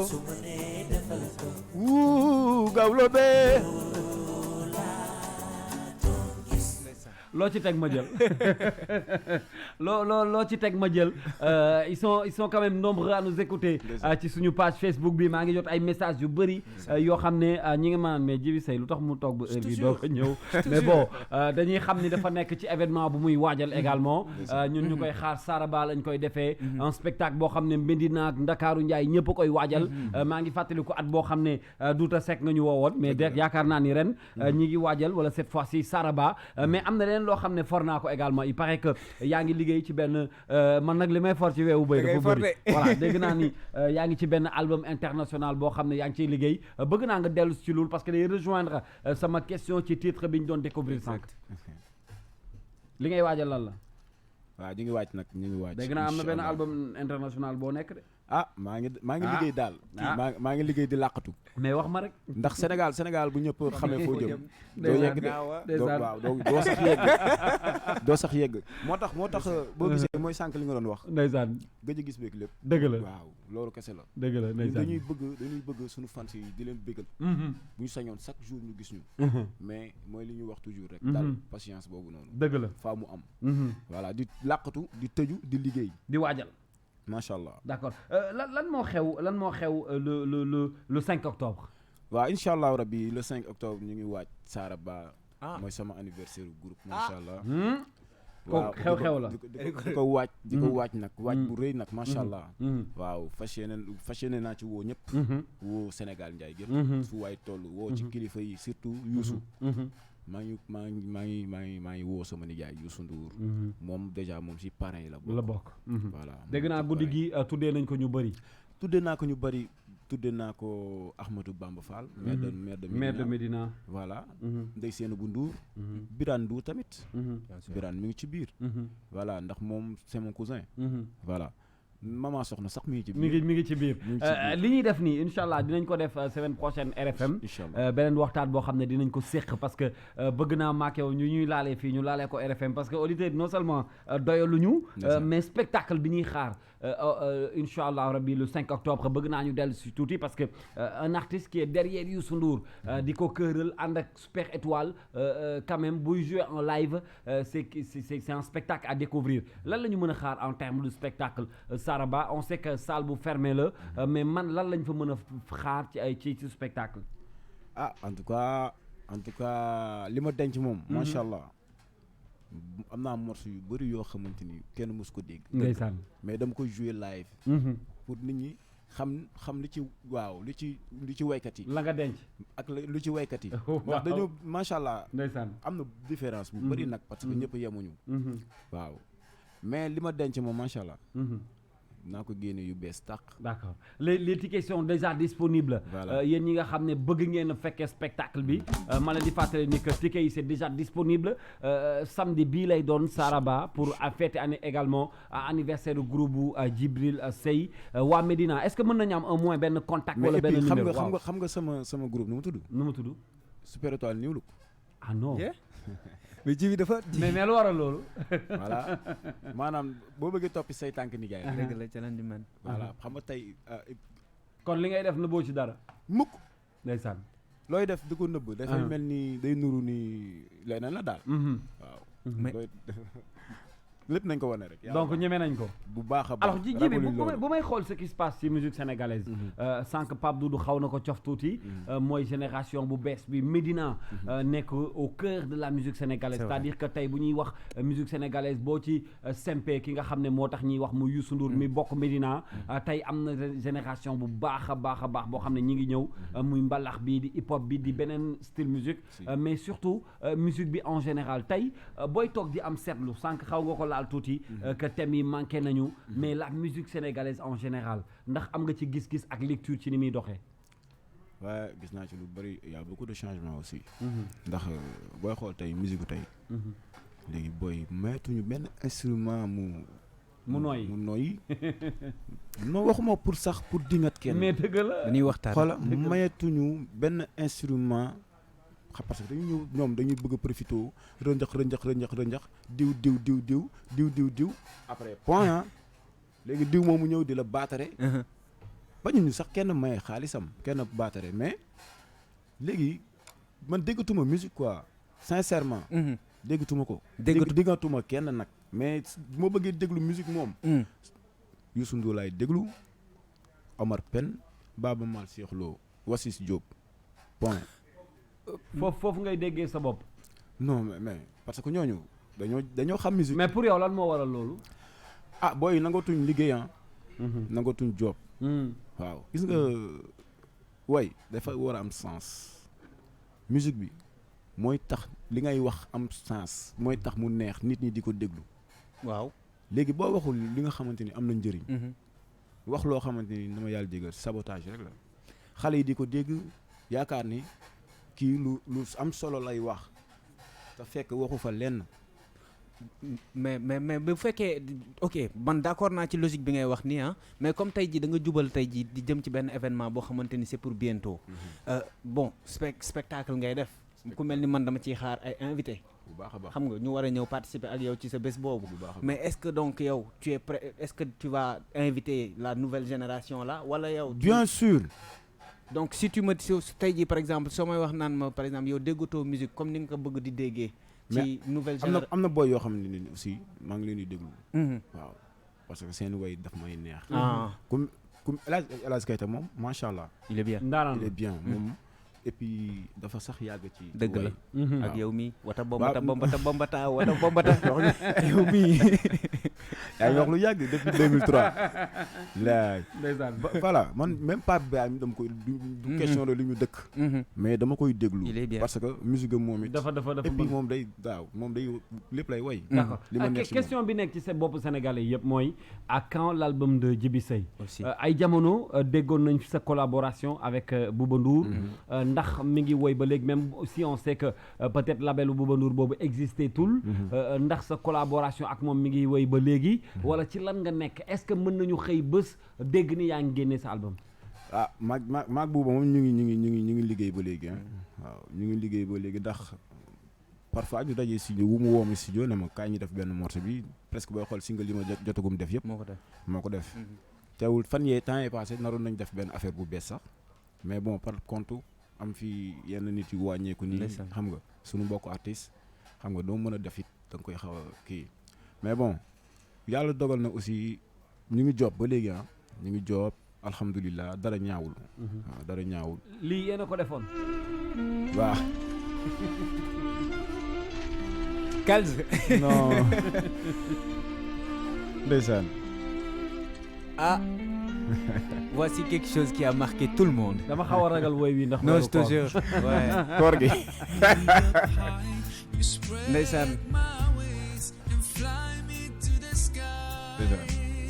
wuu gawlo bee loo ci teg ma jël loo ci teg ma jël ils sont quand même nombreux à nous écouter ci suñu page Facebook bi maa ngi jot ay messages yu bëri yoo xam ne ñi ngi maanaam mais Djiby Seye lu tax mu toog ba heure bi doo ko ñëw mais bon dañuy xam ni dafa nekk ci événement bu muy waajal également ñun ñu koy xaar Saraba lañ koy defee un spectacle boo xam ne Médina ak Ndakaaru Njaay ñëpp a koy waajal maa ngi fàttaliku at boo xam ne Douta Seck nga ñu woowoon mais de yaakaar naa ni ren ñi ngi waajal wala cette fois-ci Saraba mais am na leen loo xam ne for naa ko également il paraît que yaa ngi liggéey ci benn man nag li may for ci weewu bëy dafa bëri voilà dégg naa ni yaa ngi ci benn album international boo xam ne yaa ngi ciy liggéey bëgg naa nga dellu ci loolu parce que day rejoindre sama question ci titre bi ñu doon découvrir sànq li ngay waajal lan la waaw ñu ngi waaj nag ñu ngi waaj dégg naa am na benn album international boo nekk de maa ngi liggéey daal maa ngi liggéey di làqatu mais wax ma rek ndax Sénégal bu ñëpp xamee foo jëm doo yegg de waaw doo sax yegg moo tax boo gisee mooy sànq li nga doon wax ndeysaan gëj a gis beeg lépp dëgg la waaw loolu kese la dëgg la ndeysaan dañuy bëgg suñu fans yi di leen bëggal bu ñu sañoon chaque jour ñu gis ñu mais mooy li ñuy wax toujours rek daal patience boobu noonu dëgg la faa mu am voilà di làqatu di tëju di liggéey di waajal macha allah d'accord lan moo xew le 5 octobre waaw incha allah rabbi le 5 octobre ñu ngi waaj Saraba mooy sama anniversaire groupe macha allah waaw xew-xew la di ko waaj nag waaj bu rëy nag macha allah waaw fas yéene naa ci woo ñëpp woo Sénégal njaay gépp fu waay toll woo ci kilifa yi surtout Youssou maa ngi woo sama nijaay Youssou Ndour moom déjà moom si parrain la bokk voilà dégg naa guddi gi tuddee nañ ko ñu bëri tuddee naa ko Ahmadou Bamba Fall maire de Médina voilà Ndeye Seynabou Ndour Birane Ndour tamit Birane mi ngi ci biir voilà ndax moom c'est mon cousin voilà maman soxna sax mi ngi ci biir li ñuy def nii incha allah dinañ ko def semaine prochaine RFM beneen waxtaan boo xam ne dinañ ko séq parce que bëgg naa maakew ñu ñuy laalee fii ñu laalee ko RFM parce que auditeurs non seulement doyaluñu mais spectacle bi ñuy xaar incha allah rabbi le 5 octobre bëgg naa ñu dellu si tuuti parce que un artiste qui est derrière Youssou Ndour di ko këral ànd ak Super Étoile quand même buy jouer en live c'est un spectacle à découvrir lan la ñu mën a xaar en termes de spectacle Saraba on sait que salle bu fermé la mais man lan lañ fa mën a xaar ci spectacle en tout cas li ma denc moom macha allah am naa morceau yu bëri yoo xamante ni kenn mës ko dégg ndeysaan mais dama koy jouer live pour nit ñi xam li ci waykat yi la nga denc ak lu ci waykat yi ndax dañoo macha allah ndeysaan am na différence bu bëri nag parce que ñëpp yemuñu waaw mais li ma denc moom macha allah naa ko génne yu bees tàq. d'accord les tickets sont déjà disponibles. voilà yéen ñi nga xam ne bëgg ngeen a fekkee spectacle bi ma leen di fàttali ni que tickets yi c'est déjà disponible samedi bii lay doon Saraba pour fêter également anniversaire du groupe bu Djibril Seye waa Médina est-ce que mën nañu am au moins benn contact. wala benn numéro mais xam nga sama groupe nu mu tudd. Super Étoile New Look. ah non. mais Djiby dafa. mais lu waral loolu. voilà maanaam boo bëggee toppi say tànk nijaay. dëgg la ca lan di man. voilà xam nga tey. kon li ngay def nëbboo ci dara. mukk. ndeysaan. looy def di ko nëbb. dafay mel ni day nuru ni leneen la daal. waaw. mais lépp nañ ko wane rek. donc ñeme nañ ko. bu baax a baax alors ji bi bu may xool ce qui se passe ci musique sénégalaise. sànq Pape Doudou xaw na ko cof tuuti. mooy génération bu bees bi Médina. nekk au cœur de la musique sénégalaise. c'est-à-dire que tey bu ñuy wax musique sénégalaise boo ci sempee ki nga xam ne moo tax ñuy wax mu Youssou Ndour mi bokk Médina. tey am na génération bu baax a baax boo xam ne ñi ngi ñëw muy mbalax bi di hip hop bi di beneen style musique. mais surtout musique bi en général tey booy toog di am seetlu sànq xaw nga ko laal tuuti. que thèmes yi manqué nañu. mais la musique sénégalaise en général ndax am nga ci gis-gis ak lecture ci ni muy doxee. waaye gis naa ci lu bari y a beaucoup de changements aussi. ndax booy xool tey musique tey. léegi booy maytuñu benn instrument mu nooy non waxuma pour sax pour dingat kenn. mais dëgg la dañuy waxtaan. xoola maytuñu benn instrument. parce que dañuy ñëw ñoom dañuy bëgg a profité rënjax diw après point léegi diw moomu ñëw di la baatare bañuñu sax kenn maye xaalisam kenn baatare mais léegi man déggatuma musique quoi sincèrement déggatuma ko déggatuma kenn nag mais bu ma bëggee déglu musique moom Youssou Ndour laay déglu Omar Pène Baaba Maal Cheikh Lo Wassis Diop point foofu ngay déggee sa bopp. non mais parce que ñooñu dañoo xam musique. mais pour yow lan moo waral loolu. booy nangatuñ liggéey nangatuñ job. waaw gis nga way dafa war a am sens. musique bi mooy tax li ngay wax am sens mooy tax mu neex nit ñi di ko déglu. waaw léegi boo waxul li nga xamante ni am na njëriñ. wax loo xamante ni dama yàlla jégal sabotage rek la xale yi di ko dégg yaakaar ni. kii lu am solo lay wax te fekk waxu fa lenn. mais bu fekkee ok man d'accord naa ci logique bi ngay wax nii mais comme tey jii da nga jubal tey jii di jëm ci benn événement boo xamante ni c'est pour bientôt. bon spectacle ngay def. ku mel ni man dama ciy xaar ay invité. bu baax a baax xam nga ñu war a ñëw participer ak yow ci sa bés boobu. mais est-ce que donc yow tu es prêt est-ce que tu vas inviter la nouvelle génération là wala yow. bien sûr. donc si tu me tey jii par exemple soo may wax naan ma par exemple yow déggatoo musique comme ni nga ko bëgg di déggee. ci nouvelle génération am na boy yoo xam ne aussi maa ngi leen di déglu. waaw parce que seen way daf may neex. comme El Hadj Keita moom macha allah. il est bien il est bien moom. et puis dafa sax yàgg ci. dëgg la ak yow mii wata bombata yow mii. yaa ngi wax lu yàgg depuis 2003. laay voilà man même Pape Baye dama koy du question la li ñu dëkk. mais dama koy déglu. il est bien parce que musique moom it. dafa et puis moom day lépp lay way. d'accord question bi nekk ci sa bopp sénégalais yëpp mooy à quand l'album de Djiby Seye. ay jamono déggoon nañ fi sa collaboration avec Bouba Ndour. ndax mi ngi woy ba léegi même si on sait que peut-être labelu Bouba Ndour boobu existé tul ndax sa collaboration ak moom mi ngi woy ba léegi wala ci lan nga nekk est-ce que mën nañu xëy bés dégg ni yaa ngi génne sa album. maag Bouba moom ñu ngi liggéey ba léegi waaw ñu ngi liggéey ba léegi ndax parfois ñu dajee studio wu mu woo ma studio ne ma kaay ñu def benn morceau bi presque booy xool single li ma jotagum def yëpp moo ko def teewul fan yee temps yi passé naroon nañ def benn affaire bu bees sax mais bon par contre am fi yenn nit yu wàññeeku nii xam nga suñu mbokk artiste xam nga doo mën a def it da nga koy xaw a kii mais bon yàlla dogal na aussi ñu ngi job ba léegi ñu ngi job alhamdulilah dara ñaawul waaw dara ñaawul lii yéen a ko defoon waaw Kalz non ndeysaan voici quelque chose qui a marqué tout le monde. dama xaw a ragal woy wi ndax. non je te jure koor gi. ndeysaan.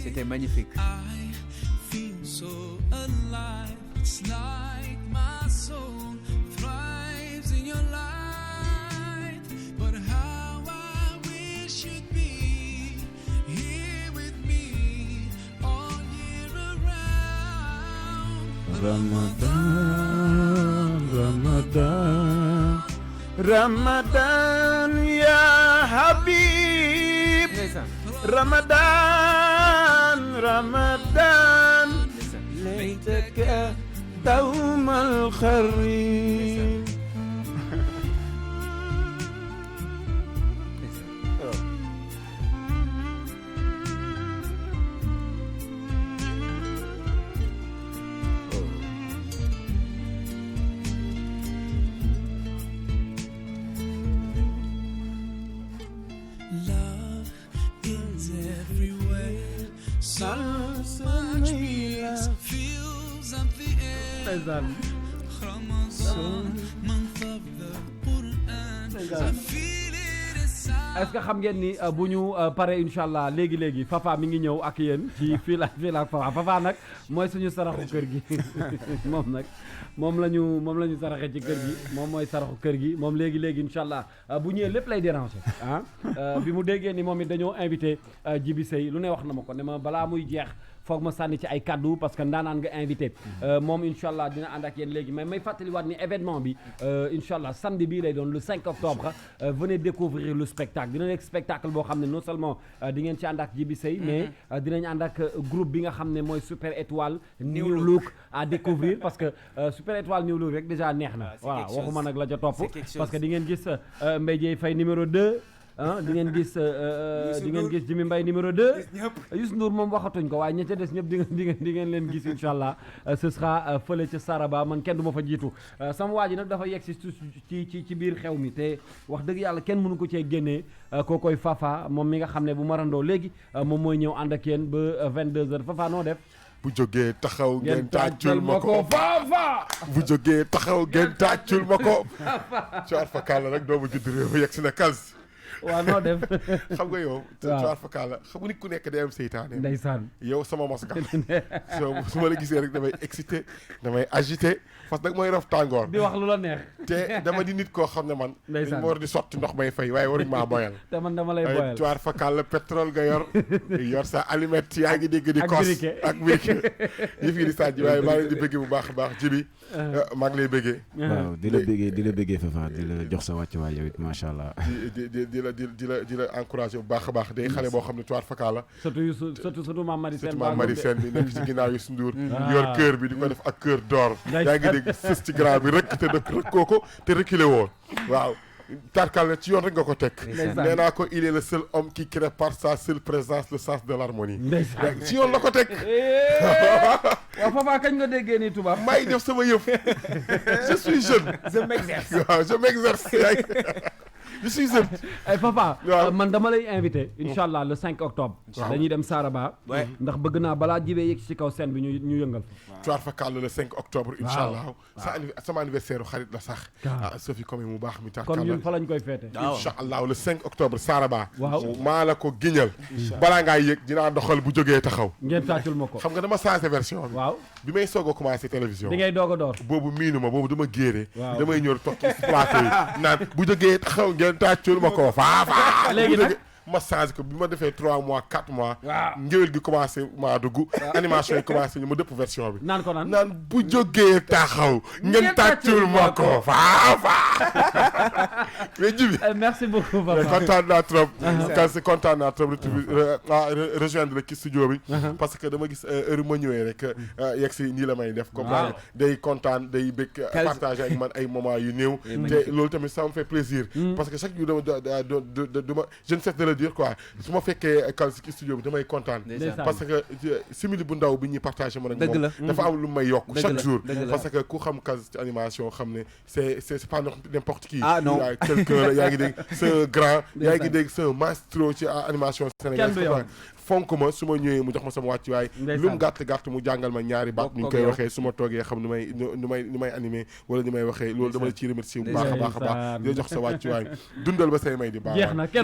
c'était magnifique. Ramadan ya Habib Ramadan laytaka dawmal kharim feels of the air. Ramadan, month of the Quran. I feel it inside. est-ce que xam ngeen ni bu ñu pare incha allah léegi Fafa mi ngi ñëw ak yéen ci fii la Fafa nag mooy suñu saraxu kër gi moom la ñu saraxe ci kër gi moom mooy saraxu kër gi moom léegi incha allah bu ñëwee lépp lay déranger bi mu déggee ni moom it dañoo invité Djiby Seye lu ne wax na ma ko ne ma balaa muy jeex foog ma sànni ci ay kaddu parce que ndaanaan nga invité moom incha allah dina ànd ak yéen léegi mais may fàttaliwaat ni événement bi incha allah samedi bii lay doon le 5 octobre venez découvrir le spectacle dina nekk spectacle boo xam ne non seulement di ngeen ci ànd ak Djiby Seye mais dinañ ànd ak groupe bi nga xam ne mooy Super Étoile New Look à découvrir parce que Super Étoile New Look rek déjà neex na voilà waxuma nag la ca topp parce que di ngeen gis Mbaye Dieye Faye numéro 2 di ngeen gis Jimi Mbaye numéro 2 Youssou Ndour moom waxatuñ ko waaye ña ca des ñëpp di ngeen leen gis incha allah ce sera fële ca Saraba man kenn du ma fa jiitu sama waa ji nag dafa yegg si ci biir xew mi te wax dëgg yàlla kenn mënu ko cee génnee kookoy Fafa moom mi nga xam ne bu marandoo léegi moom mooy ñëw ànd ak yéen ba 22h Fafa noo def bu jógee taxaw ngeen tàccul ma ko Fafa bu jógee taxaw ngeen tàccul ma ko Thior Fakala rek doomu judd réew yegg si na kas waaw noo def xam nga yow Thior Fakala xam nga nit ku nekk day am seytaane ndeysaan yow sama mos nga su ma la gisee rek damay excité damay agité parce que nag mooy raf tàngoor di wax lu la neex te dama di nit koo xam ne man dañ ma war di sotti ndox may fay waaye waruñ maa boyal te man dama lay boyal Thior Fakala pétrole nga yor sa allumette yaa ngi dégg di kos ak briquet yëf yi di sàjji waaye maa leen di bëggee bu baax a baax Djiby maa ngi lay bëggee waaw di la bëggee Fafa di la jox sa wàccuwaay yow it macha allah di la encouragé bu baax a baax day xale boo xam ne Thior Fakala surtout Mame Marie Sène bi nekk ci ginnaaw Youssou Ndour yor cœur bi di ko def ak cœur d'or yaa ngi dégg sës ci grand bi rëkk te rëkkoo ko te reculé woon waaw tarkal na ci yoon rek nga ko teg nee naa ko il est le seul homme qui crée par sa seule présence le sens de l'harmonie ci yoon la ko teg waaw Fafa kañ nga déggee nii tubaab may def sama yëf je suis jeune je m'exerce je suis jeune Papa man dama lay invité incha allah le 5 octobre dañuy dem Saraba ndax bëgg naa balaa jibee yegg ci kaw scène bi ñu yëngal Thior Fakala le 5 octobre incha allah sama anniversaire xarit la sax Sophie comme mu baax mi tarkal kon ñun fa lañ koy féete incha allah le 5 octobre Saraba waaw maa la ko giñal balaa ngaa yëg dinaa doxal bu jógee taxaw ngeen tàccul ma ko xam nga dama changé version bi waaw bi may soog a commencé télévision di ngay doog a door boobu miinu ma boobu dama géere damay ñëw toog ci plateau yi naan bu jógee taxaw ngeen tàccul ma ko Fafa léegi nag ma changé ko bi ma defee 3 mois 4 mois ngéwél gi commencé maa dugg animation yi commencé ñu ma dëpp version bi naan bu jógee taxaw ngeen tàccul ma ko Fafa mais Djiby merci beaucoup Fafa kontaan naa trop kontaan naa trop rejoindre la ki studio bi parce que dama gis heure ma ñëwee rek yegg si nii la may def comme day kontaan day bëgg partager ak man ay moments yu néew te loolu tamit ça me fait plaisir parce que chaque jour dama je ne sais de le dire quoi su ma fekkee kal si studio bi damay kontaan parce que simili bu ndaw bi ñuy partagé man ak moom dafa am lu may yokk chaque jour parce que ku xam kal ci animation xam ne c'est pas n'importe qui quelqu'un la yaa ngi dégg c'est grand yaa ngi dégg c'est maestro ci animation sénégalaise fonk ma su ma ñëwee mu jox ma sama wàccuwaay lu mu gàtt mu jàngal ma ñaari baat ni ñu koy waxee su ma toogee xam nu may animé wala ni may waxee loolu dama la ciy remercier bu baax a baax a baax di jox sa wàccuwaay dundal ba say may di baax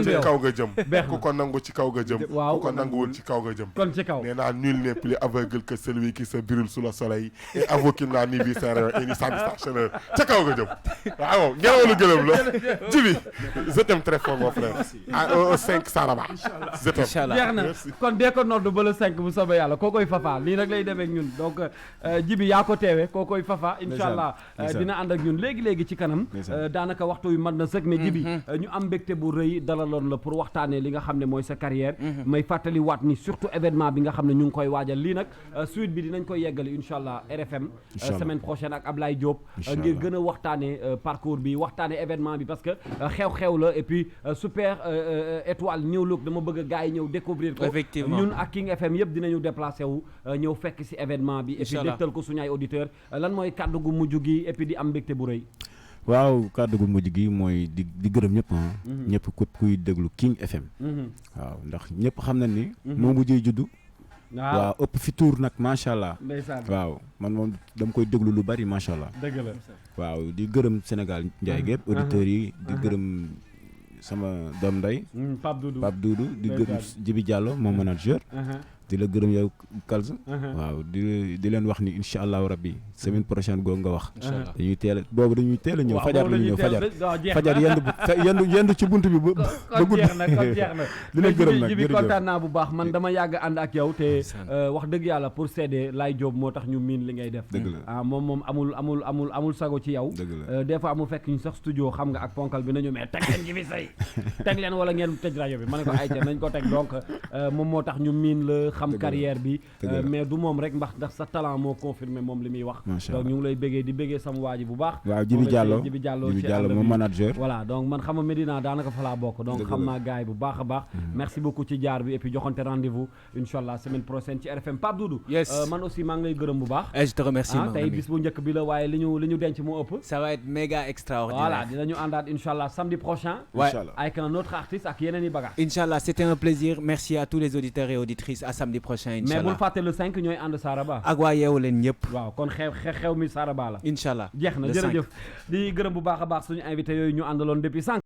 ci kaw nga jëm ku ko nangu ci kaw nga jëm ku ko nanguwul ci kaw nga jëm kon ci kaw nee naa nul n'est plus aveugle que celui qui se brûle sous le soleil et avoue qu'il n'a ni vu sans rayon et ni senti sa chaleur ca kaw nga jëm waaw ngelaw lu gëlëm la Djiby je t'aime très fort mon frère au 5 Saraba je t'aime kon dee ko nodd ba le 5 bu soobee yàlla kookoy Fafa lii nag lay demee ak ñun donc Djiby yaa ko teewe kookoy Fafa incha allah dina ànd ak ñun léegi ci kanam daanaka waxtu yu mat na sëkk mais Djiby ñu am mbégte bu rëy dalaloon la pour waxtaanee li nga xam ne mooy sa carrière may fàttali waat ni surtout événement bi nga xam ne ñu ngi koy waajal lii nag suite bi dinañ koy yeggali incha allah RFM semaine prochaine ak Ablaye Diop ngir gën a waxtaanee parcours bi waxtaanee événement bi parce que xew-xew la et puis Super Étoile New Look dama bëgg a gars yi ñëw découvrir ko ñun ak King FM yëpp dinañu déplacé wu ñëw fekk ci événement bi et puis dégtal ko suñu ay auditeurs lan mooy kàddu gu mujj gi et puis di am mbégte bu rëy waaw kàddu gu mujj gi mooy di gërëm ñëpp ñëpp kuy déglu King FM waaw ndax ñëpp xam na ni moo mujjee juddu waaw ëpp fi tour nag macha allah. ndeysaan waaw man moom dama koy déglu lu bari macha allah. dëgg la. waaw di gërëm Sénégal Ndiaye gépp auditeurs yi di gërëm sama doom nday Pape Doudou di gërëm Djibi Diallo mon manager. di la gërëm yow Kalz. waaw di leen wax ni incha allahu rabbi semaine prochaine googu nga wax. dañuy teel a ñëw. fajar la ñuy ñëw fajar yendu ci bunt bi ba kon jeex na di leen gërëm nag Djibi kontaan naa bu baax man dama yàgg ànd ak yow te wax dëgg yàlla pour seede Laye Diop moo tax ñu miin li ngay def. dëgg la moom amul sago ci yow. dëgg la des fois mu fekk ñu sax studio xam nga ak ponkal bi nañu mais teg leen Djibi Say teg leen wala ngeen tëj rajo bi ma ne ko ayca nañ ko teg donc moom moo tax ñu miin la xam carrière bi mais du moom rek ndax sa talent moo confirmé moom li muy wax donc ñu ngi lay béggee di béggee sama waa ji bu baax waaw Djibi Diallo moom manager voilà donc man xam nga Médina daanaka fa laa bokk donc xam naa gars yi bu baax a baax merci beaucoup ci jaar bi et puis joxante rendez-vous inchallah semaine prochaine ci RFM Pape Doudou man aussi maa ngi lay gërëm bu baax je te remercie tey bis bu njëkk bi la waaye li ñu denc moo ëpp ça va être méga extraordinaire voilà dinañu àndaat inchallah samedi prochain avec un autre artiste ak yeneen i bagages inchallah c'était un plaisir merci à tous les auditeurs et auditrices à samedi prochain inchallah mais bul fàtte le 5 ñooy ànd Saraba ak waa yeewu leen ñëpp waaw kon xew mi Saraba la inchallah jeex na jërëjëf di gërëm bu baax a baax suñu invité yooyu ñu àndaloon depuis 5